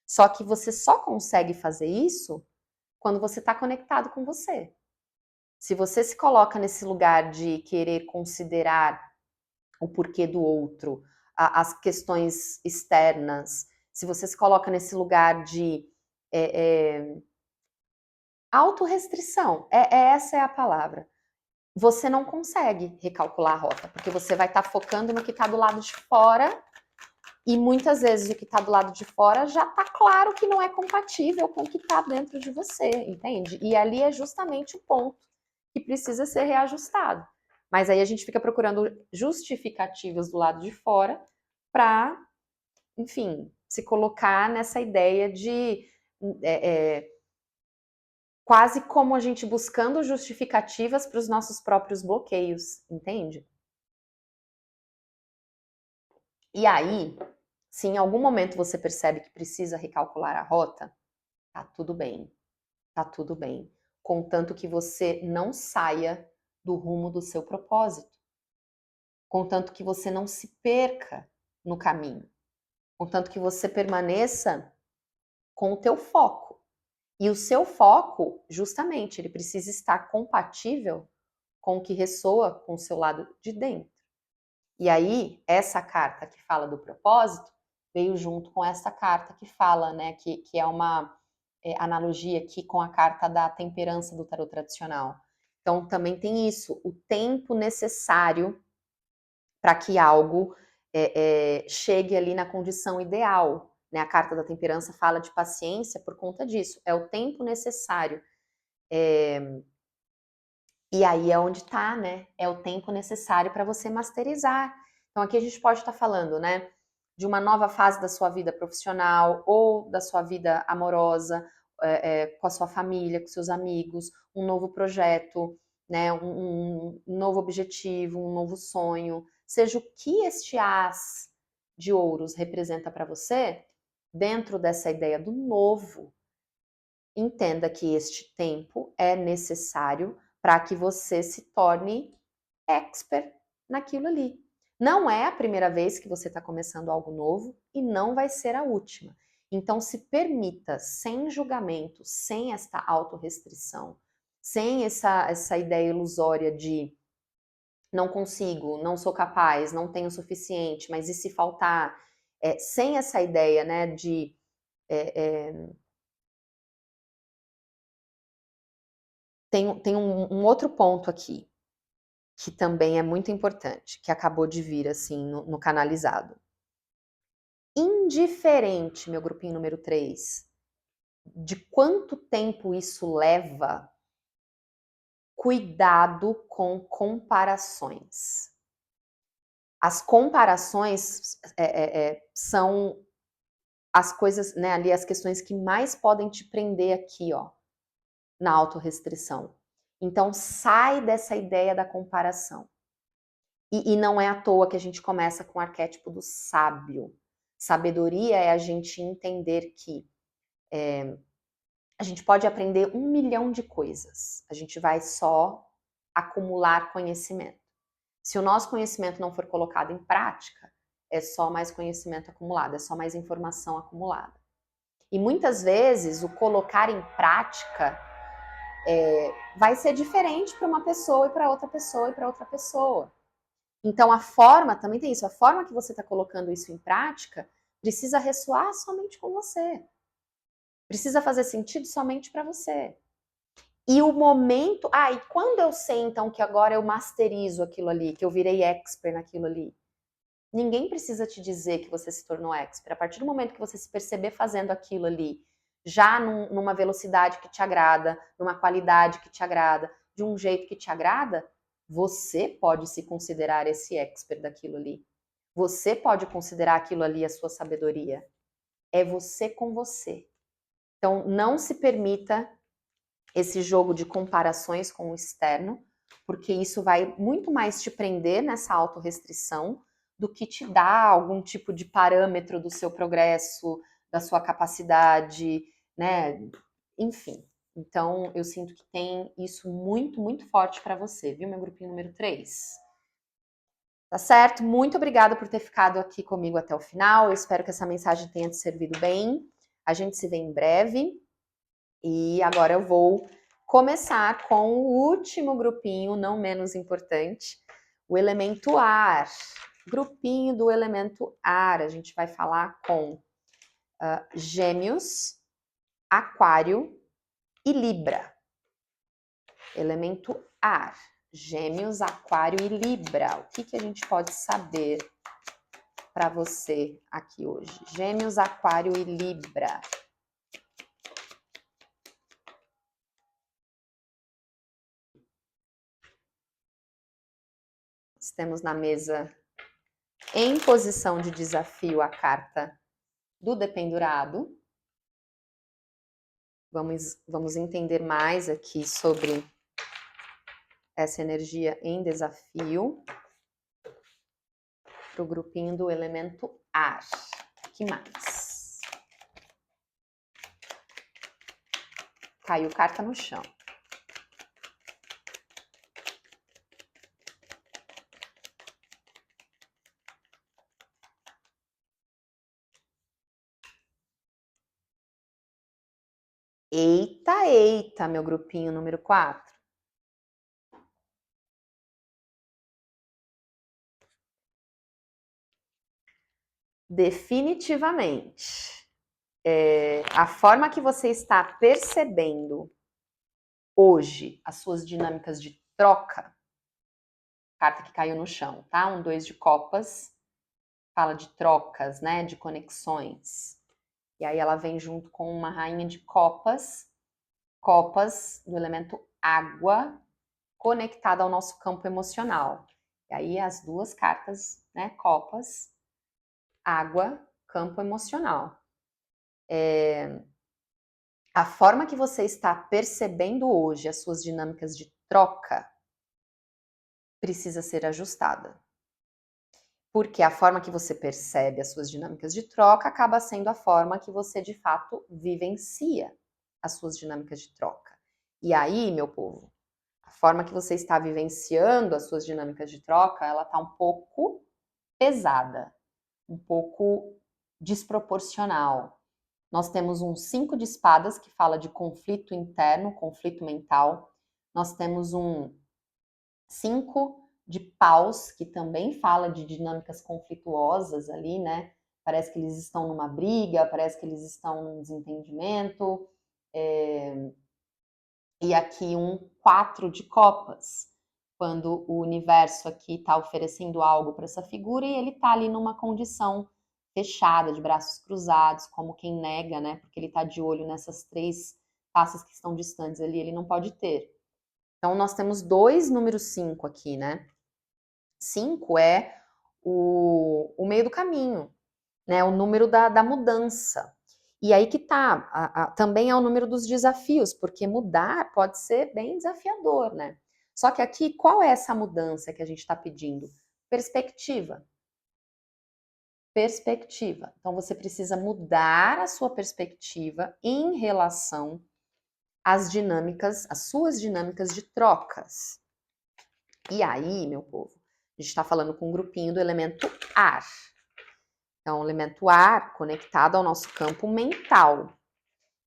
Só que você só consegue fazer isso quando você está conectado com você. Se você se coloca nesse lugar de querer considerar o porquê do outro, as questões externas, se você se coloca nesse lugar de autorrestrição, essa é a palavra, você não consegue recalcular a rota, porque você vai estar focando no que está do lado de fora. E muitas vezes o que está do lado de fora já está claro que não é compatível com o que está dentro de você, entende? E ali é justamente o ponto que precisa ser reajustado. Mas aí a gente fica procurando justificativas do lado de fora para, enfim, se colocar nessa ideia de quase como a gente buscando justificativas para os nossos próprios bloqueios, entende? E aí, se em algum momento você percebe que precisa recalcular a rota, tá tudo bem. Tá tudo bem. Contanto que você não saia do rumo do seu propósito. Contanto que você não se perca no caminho. Contanto que você permaneça com o teu foco. E o seu foco, justamente, ele precisa estar compatível com o que ressoa com o seu lado de dentro. E aí, essa carta que fala do propósito veio junto com essa carta que fala, né, que é uma analogia aqui com a carta da temperança do tarot tradicional. Então, também tem isso, o tempo necessário para que algo chegue ali na condição ideal. Né? A carta da temperança fala de paciência por conta disso, é o tempo necessário. E aí é onde está, né? É o tempo necessário para você masterizar. Então aqui a gente pode estar falando, né, de uma nova fase da sua vida profissional ou da sua vida amorosa, com a sua família, com seus amigos, um novo projeto, né, um novo objetivo, um novo sonho. Seja o que este as de ouros representa para você, dentro dessa ideia do novo, entenda que este tempo é necessário para que você se torne expert naquilo ali. Não é a primeira vez que você está começando algo novo e não vai ser a última. Então, se permita, sem julgamento, sem esta autorrestrição, sem essa ideia ilusória de não consigo, não sou capaz, não tenho o suficiente, mas e se faltar? Sem essa ideia, né, de... Tem um outro ponto aqui, que também é muito importante, que acabou de vir, assim, no canalizado. Indiferente, meu grupinho número 3, de quanto tempo isso leva, cuidado com comparações. As comparações são as coisas, né, ali as questões que mais podem te prender aqui, ó, na autorrestrição. Então, sai dessa ideia da comparação. E não é à toa que a gente começa com o arquétipo do sábio. Sabedoria é a gente entender que a gente pode aprender 1 milhão de coisas. A gente vai só acumular conhecimento. Se o nosso conhecimento não for colocado em prática, é só mais conhecimento acumulado, é só mais informação acumulada. E muitas vezes o colocar em prática vai ser diferente para uma pessoa e para outra pessoa e para outra pessoa. Então a forma, também tem isso, a forma que você está colocando isso em prática precisa ressoar somente com você. Precisa fazer sentido somente para você. E o momento... e quando eu sei, então, que agora eu masterizo aquilo ali, que eu virei expert naquilo ali? Ninguém precisa te dizer que você se tornou expert. A partir do momento que você se perceber fazendo aquilo ali, já numa velocidade que te agrada, numa qualidade que te agrada, de um jeito que te agrada, você pode se considerar esse expert daquilo ali. Você pode considerar aquilo ali a sua sabedoria. É você com você. Então, não se permita esse jogo de comparações com o externo, porque isso vai muito mais te prender nessa autorrestrição do que te dar algum tipo de parâmetro do seu progresso, da sua capacidade, né? Enfim. Então, eu sinto que tem isso muito, muito forte para você, viu, meu grupinho número 3? Tá certo? Muito obrigada por ter ficado aqui comigo até o final. Eu espero que essa mensagem tenha te servido bem. A gente se vê em breve. E agora eu vou começar com o último grupinho, não menos importante, o elemento ar. Grupinho do elemento ar. A gente vai falar com Gêmeos, Aquário e Libra. Elemento ar. Gêmeos, Aquário e Libra. O que a gente pode saber para você aqui hoje? Gêmeos, Aquário e Libra. Temos na mesa, em posição de desafio, a carta do dependurado. Vamos entender mais aqui sobre essa energia em desafio para o grupinho do elemento ar. O que mais? Caiu carta no chão. Eita, eita, meu grupinho número 4. Definitivamente. A forma que você está percebendo hoje as suas dinâmicas de troca, carta que caiu no chão, tá? 2 de copas, fala de trocas, né? De conexões. E aí ela vem junto com uma rainha de copas, copas do elemento água, conectada ao nosso campo emocional. E aí as duas cartas, né? Copas, água, campo emocional. A forma que você está percebendo hoje as suas dinâmicas de troca precisa ser ajustada. Porque a forma que você percebe as suas dinâmicas de troca acaba sendo a forma que você, de fato, vivencia as suas dinâmicas de troca. E aí, meu povo, a forma que você está vivenciando as suas dinâmicas de troca, ela está um pouco pesada, um pouco desproporcional. Nós temos um 5 de espadas, que fala de conflito interno, conflito mental. Nós temos um 5 de paus, que também fala de dinâmicas conflituosas ali, né? Parece que eles estão numa briga, parece que eles estão num desentendimento. E aqui um 4 de copas, quando o universo aqui está oferecendo algo para essa figura e ele está ali numa condição fechada, de braços cruzados, como quem nega, né? Porque ele está de olho nessas 3 taças que estão distantes ali, ele não pode ter. Então, nós temos 2 números 5 aqui, né? 5 é o meio do caminho, né? O número da mudança. E aí que tá, também é o número dos desafios, porque mudar pode ser bem desafiador, né? Só que aqui, qual é essa mudança que a gente está pedindo? Perspectiva. Perspectiva. Então, você precisa mudar a sua perspectiva em relação às dinâmicas, às suas dinâmicas de trocas. E aí, meu povo, a gente está falando com um grupinho do elemento ar. Então, o elemento ar conectado ao nosso campo mental.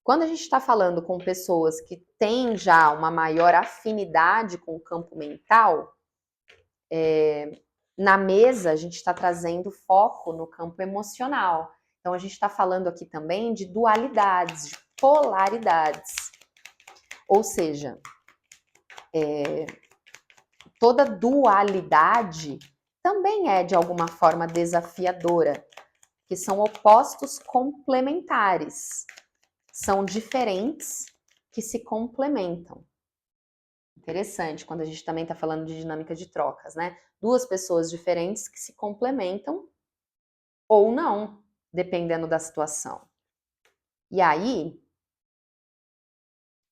Quando a gente está falando com pessoas que têm já uma maior afinidade com o campo mental, na mesa a gente está trazendo foco no campo emocional. Então, a gente está falando aqui também de dualidades, de polaridades. Ou seja, toda dualidade também é de alguma forma desafiadora, que são opostos complementares. São diferentes que se complementam. Interessante, quando a gente também está falando de dinâmica de trocas, né? 2 pessoas diferentes que se complementam ou não, dependendo da situação. E aí,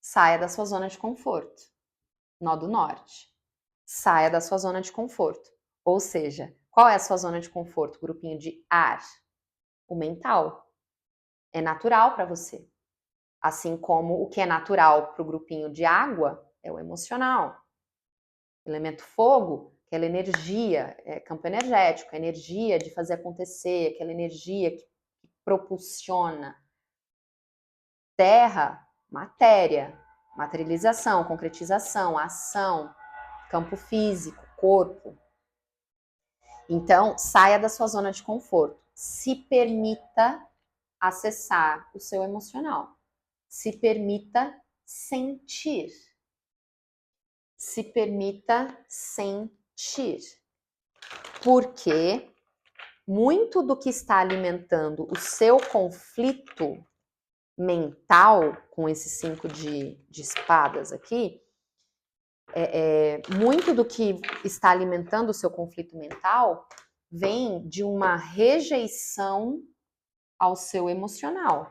saia da sua zona de conforto. Nó do norte. Saia da sua zona de conforto. Ou seja, qual é a sua zona de conforto? Grupinho de ar. O mental. É natural para você. Assim como o que é natural para o grupinho de água é o emocional. Elemento fogo, aquela energia, campo energético, a energia de fazer acontecer, aquela energia que propulsiona. Terra, matéria, materialização, concretização, ação, campo físico, corpo. Então, saia da sua zona de conforto. Se permita acessar o seu emocional. Se permita sentir. Se permita sentir. Porque muito do que está alimentando o seu conflito mental, com esse 5 de espadas aqui, muito do que está alimentando o seu conflito mental vem de uma rejeição ao seu emocional.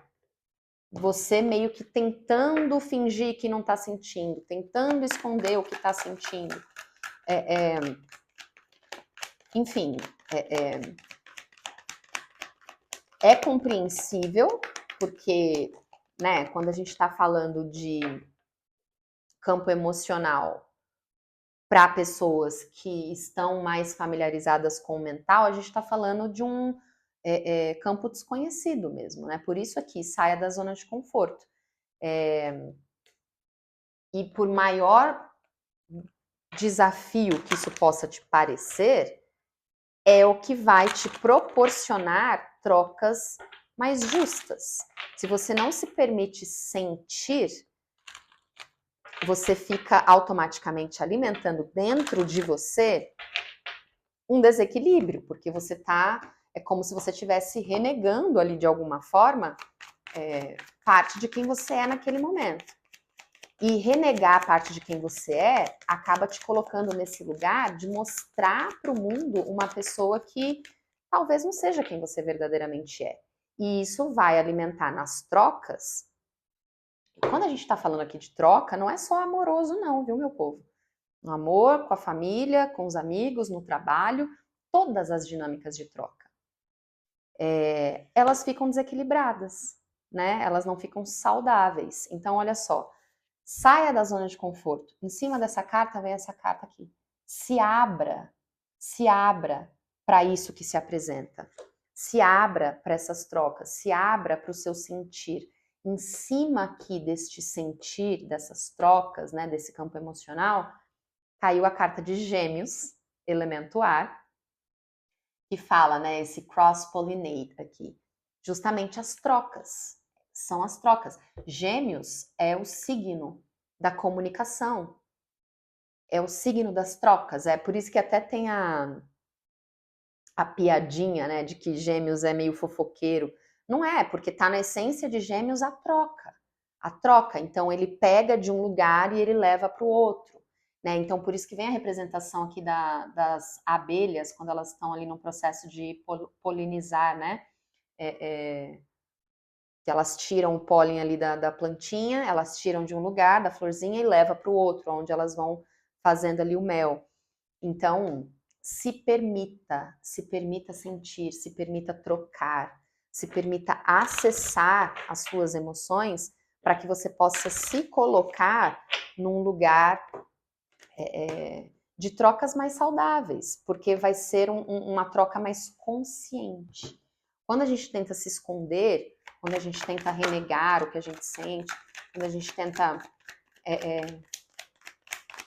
Você meio que tentando fingir que não está sentindo, tentando esconder o que está sentindo. Enfim, é compreensível, porque, né, quando a gente está falando de campo emocional para pessoas que estão mais familiarizadas com o mental, a gente está falando de um campo desconhecido mesmo, né? Por isso aqui, saia da zona de conforto. E por maior desafio que isso possa te parecer, é o que vai te proporcionar trocas mais justas. Se você não se permite sentir, você fica automaticamente alimentando dentro de você um desequilíbrio, porque você tá, é como se você estivesse renegando ali de alguma forma parte de quem você é naquele momento. E renegar a parte de quem você é acaba te colocando nesse lugar de mostrar para o mundo uma pessoa que talvez não seja quem você verdadeiramente é. E isso vai alimentar nas trocas. E quando a gente está falando aqui de troca, não é só amoroso não, viu, meu povo? No amor, com a família, com os amigos, no trabalho, todas as dinâmicas de troca. Elas ficam desequilibradas, né? Elas não ficam saudáveis. Então, olha só, Saia da zona de conforto. Em cima dessa carta vem essa carta aqui. Se abra para isso que se apresenta. Se abra para essas trocas, se abra para o seu sentir. Em cima aqui deste sentir, dessas trocas, né, desse campo emocional, caiu a carta de Gêmeos, elemento ar, que fala, né, esse cross-pollinate aqui. Justamente as trocas. São as trocas. Gêmeos é o signo da comunicação. É o signo das trocas. É por isso que até tem a piadinha, né, de que Gêmeos é meio fofoqueiro. Não é, porque tá na essência de Gêmeos a troca. A troca, então ele pega de um lugar e ele leva para o outro, né? Então por isso que vem a representação aqui das abelhas quando elas estão ali no processo de polinizar, né? Que elas tiram o pólen ali da plantinha, elas tiram de um lugar, da florzinha, e leva para o outro, onde elas vão fazendo ali o mel. Então, se permita sentir, se permita trocar, se permita acessar as suas emoções para que você possa se colocar num lugar de trocas mais saudáveis, porque vai ser uma troca mais consciente. Quando a gente tenta se esconder, quando a gente tenta renegar o que a gente sente, quando a gente tenta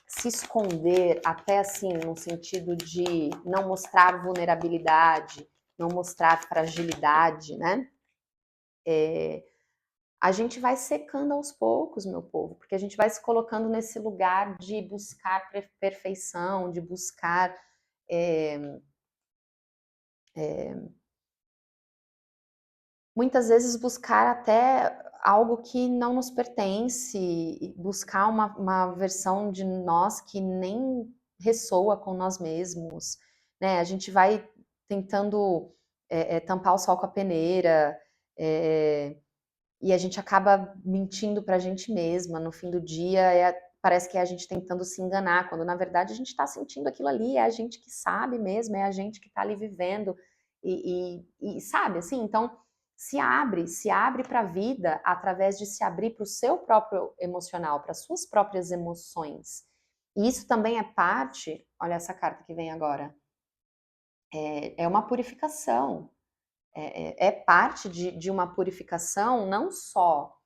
se esconder até assim, no sentido de não mostrar vulnerabilidade, não mostrar fragilidade, né? A gente vai secando aos poucos, meu povo, porque a gente vai se colocando nesse lugar de buscar perfeição, de buscar muitas vezes buscar até algo que não nos pertence, buscar uma versão de nós que nem ressoa com nós mesmos, né? A gente vai tentando tampar o sol com a peneira, e a gente acaba mentindo para a gente mesma. No fim do dia, parece que é a gente tentando se enganar, quando na verdade a gente está sentindo aquilo ali, é a gente que sabe mesmo, é a gente que está ali vivendo, e sabe, assim, então se abre para a vida através de se abrir para o seu próprio emocional, para as suas próprias emoções. E isso também é parte, olha essa carta que vem agora, é uma purificação, é parte de uma purificação não só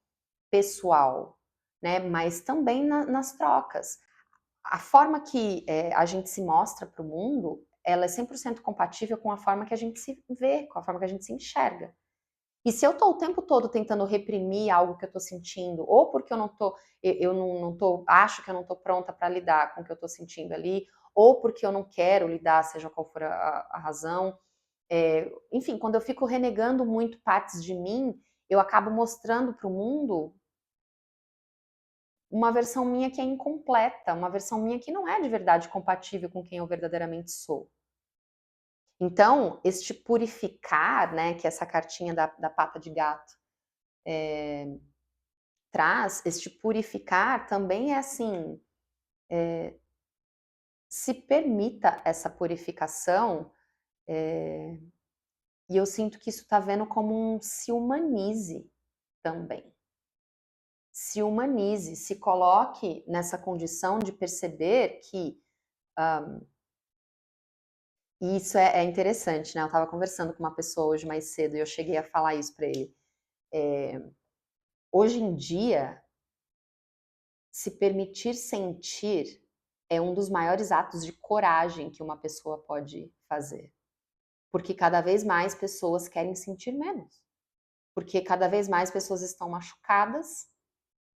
pessoal, né, mas também nas trocas. A forma que a gente se mostra para o mundo, ela é 100% compatível com a forma que a gente se vê, com a forma que a gente se enxerga. E se eu estou o tempo todo tentando reprimir algo que eu estou sentindo, ou porque eu não estou, acho que eu não estou pronta para lidar com o que eu estou sentindo ali, ou porque eu não quero lidar, seja qual for a razão, enfim, quando eu fico renegando muito partes de mim, eu acabo mostrando para o mundo uma versão minha que é incompleta, uma versão minha que não é de verdade compatível com quem eu verdadeiramente sou. Então, este purificar, né, que essa cartinha da pata de gato traz, este purificar também é assim, se permita essa purificação, e eu sinto que isso está vendo como um se humanize também. Se humanize, se coloque nessa condição de perceber que e isso é interessante, né? Eu estava conversando com uma pessoa hoje mais cedo e eu cheguei a falar isso para ele. Hoje em dia, se permitir sentir é um dos maiores atos de coragem que uma pessoa pode fazer. Porque cada vez mais pessoas querem sentir menos. Porque cada vez mais pessoas estão machucadas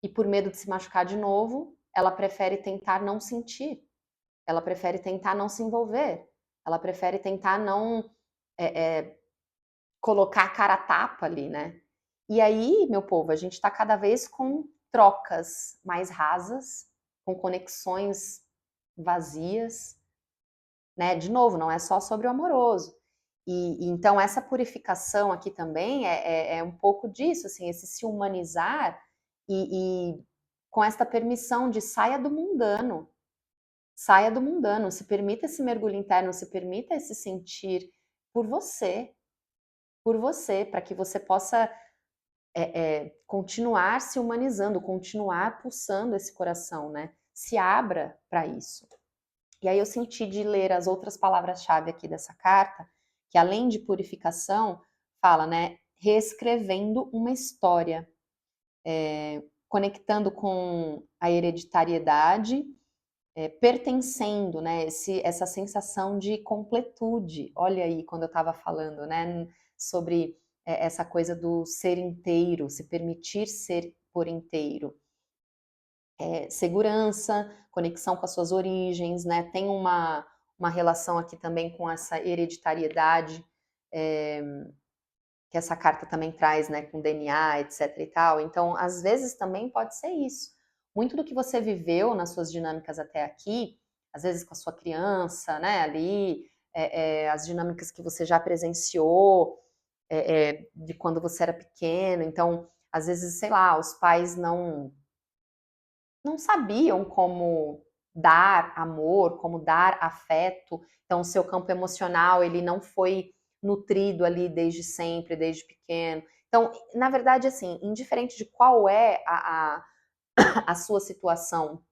e por medo de se machucar de novo, ela prefere tentar não sentir. Ela prefere tentar não se envolver. Ela prefere tentar não colocar a cara a tapa ali, né? E aí, meu povo, a gente está cada vez com trocas mais rasas, com conexões vazias, né? De novo, não é só sobre o amoroso. E então essa purificação aqui também é um pouco disso, assim, esse se humanizar e com esta permissão de saia do mundano, se permita esse mergulho interno, se permita esse sentir por você, para que você possa continuar se humanizando, continuar pulsando esse coração, né? Se abra para isso. E aí eu senti de ler as outras palavras-chave aqui dessa carta, que além de purificação, fala, né? Reescrevendo uma história, conectando com a hereditariedade, pertencendo, né? Essa sensação de completude. Olha aí, quando eu estava falando, né? Sobre essa coisa do ser inteiro, se permitir ser por inteiro. Segurança, conexão com as suas origens, né? Tem uma relação aqui também com essa hereditariedade, que essa carta também traz, né? Com DNA, etc e tal. Então, às vezes também pode ser isso. Muito do que você viveu nas suas dinâmicas até aqui, às vezes com a sua criança, né? Ali, as dinâmicas que você já presenciou, de quando você era pequeno. Então, às vezes, sei lá, os pais não sabiam como dar amor, como dar afeto. Então, o seu campo emocional, ele não foi nutrido ali desde sempre, desde pequeno. Então, na verdade, assim, indiferente de qual é a sua situação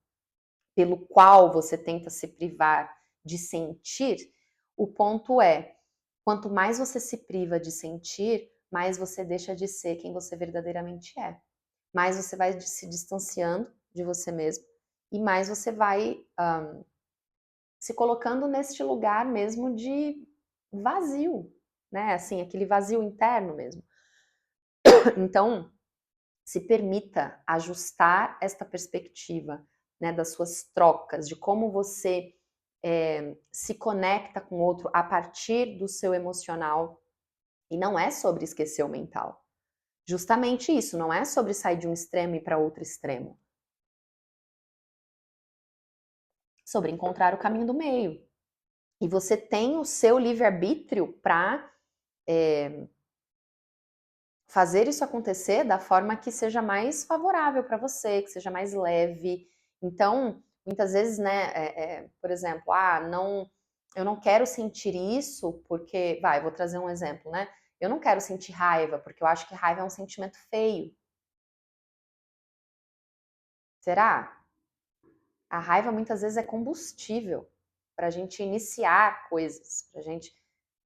pelo qual você tenta se privar de sentir, o ponto é, quanto mais você se priva de sentir, mais você deixa de ser quem você verdadeiramente é. Mais você vai se distanciando de você mesmo e mais você vai se colocando neste lugar mesmo de vazio, né? Assim, aquele vazio interno mesmo. Então, se permita ajustar esta perspectiva, né, das suas trocas, de como você se conecta com o outro a partir do seu emocional. E não é sobre esquecer o mental. Justamente isso, não é sobre sair de um extremo e para outro extremo. Sobre encontrar o caminho do meio. E você tem o seu livre-arbítrio para fazer isso acontecer da forma que seja mais favorável para você, que seja mais leve. Então, muitas vezes, né, por exemplo, eu não quero sentir isso porque, eu vou trazer um exemplo, né? Eu não quero sentir raiva porque eu acho que raiva é um sentimento feio. Será? A raiva muitas vezes é combustível para a gente iniciar coisas, para gente.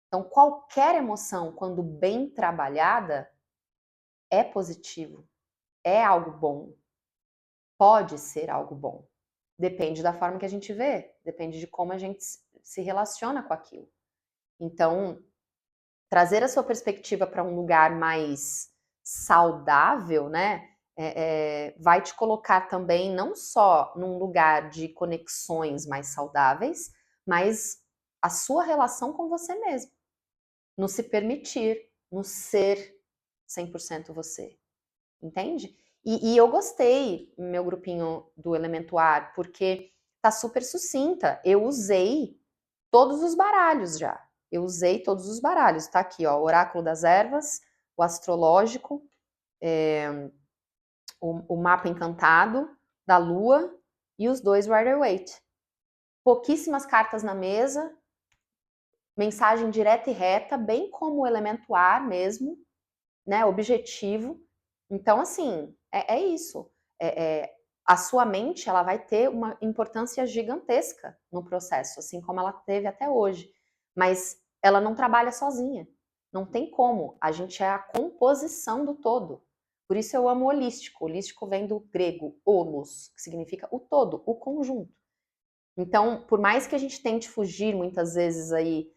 Então, qualquer emoção, quando bem trabalhada, é positivo, é algo bom, pode ser algo bom. Depende da forma que a gente vê, depende de como a gente se relaciona com aquilo. Então, trazer a sua perspectiva para um lugar mais saudável, né? Vai te colocar também não só num lugar de conexões mais saudáveis, mas a sua relação com você mesmo, no se permitir, no ser 100% você, entende? E eu gostei, meu grupinho do Elemento Ar, porque tá super sucinta. Eu usei todos os baralhos já. Eu usei todos os baralhos. Tá aqui, ó, o Oráculo das Ervas, o Astrológico, o Mapa Encantado, da Lua e os dois Rider-Waite. Pouquíssimas cartas na mesa, mensagem direta e reta, bem como o Elemento Ar mesmo, né, objetivo. Então, assim, é isso. A sua mente, ela vai ter uma importância gigantesca no processo, assim como ela teve até hoje. Mas ela não trabalha sozinha. Não tem como. A gente é a composição do todo. Por isso eu amo o holístico. O holístico vem do grego holos, que significa o todo, o conjunto. Então, por mais que a gente tente fugir muitas vezes aí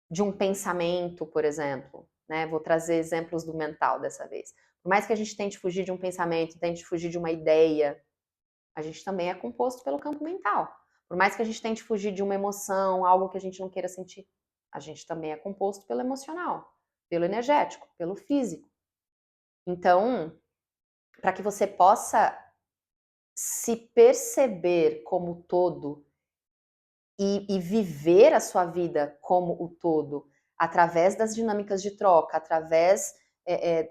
de um pensamento, por exemplo, né? Vou trazer exemplos do mental dessa vez. Por mais que a gente tente fugir de um pensamento, tente fugir de uma ideia, a gente também é composto pelo campo mental. Por mais que a gente tente fugir de uma emoção, algo que a gente não queira sentir, a gente também é composto pelo emocional, pelo energético, pelo físico. Então, para que você possa se perceber como todo e viver a sua vida como o todo, através das dinâmicas de troca, através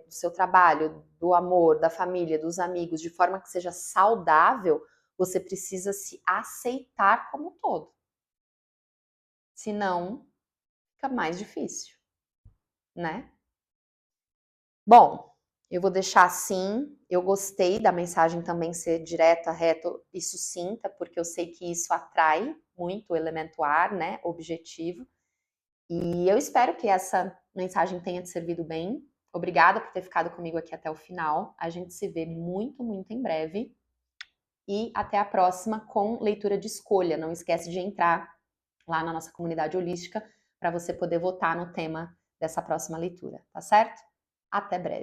do seu trabalho, do amor, da família, dos amigos, de forma que seja saudável, você precisa se aceitar como todo. Senão, fica mais difícil, né? Bom, Eu vou deixar assim. Eu gostei da mensagem também ser direta, reta e sucinta, porque eu sei que isso atrai muito o elemento ar, né? Objetivo. E eu espero que essa mensagem tenha te servido bem. Obrigada por ter ficado comigo aqui até o final. A gente se vê muito, muito em breve. E até a próxima com leitura de escolha. Não esquece de entrar lá na nossa comunidade holística para você poder votar no tema dessa próxima leitura, tá certo? Até breve.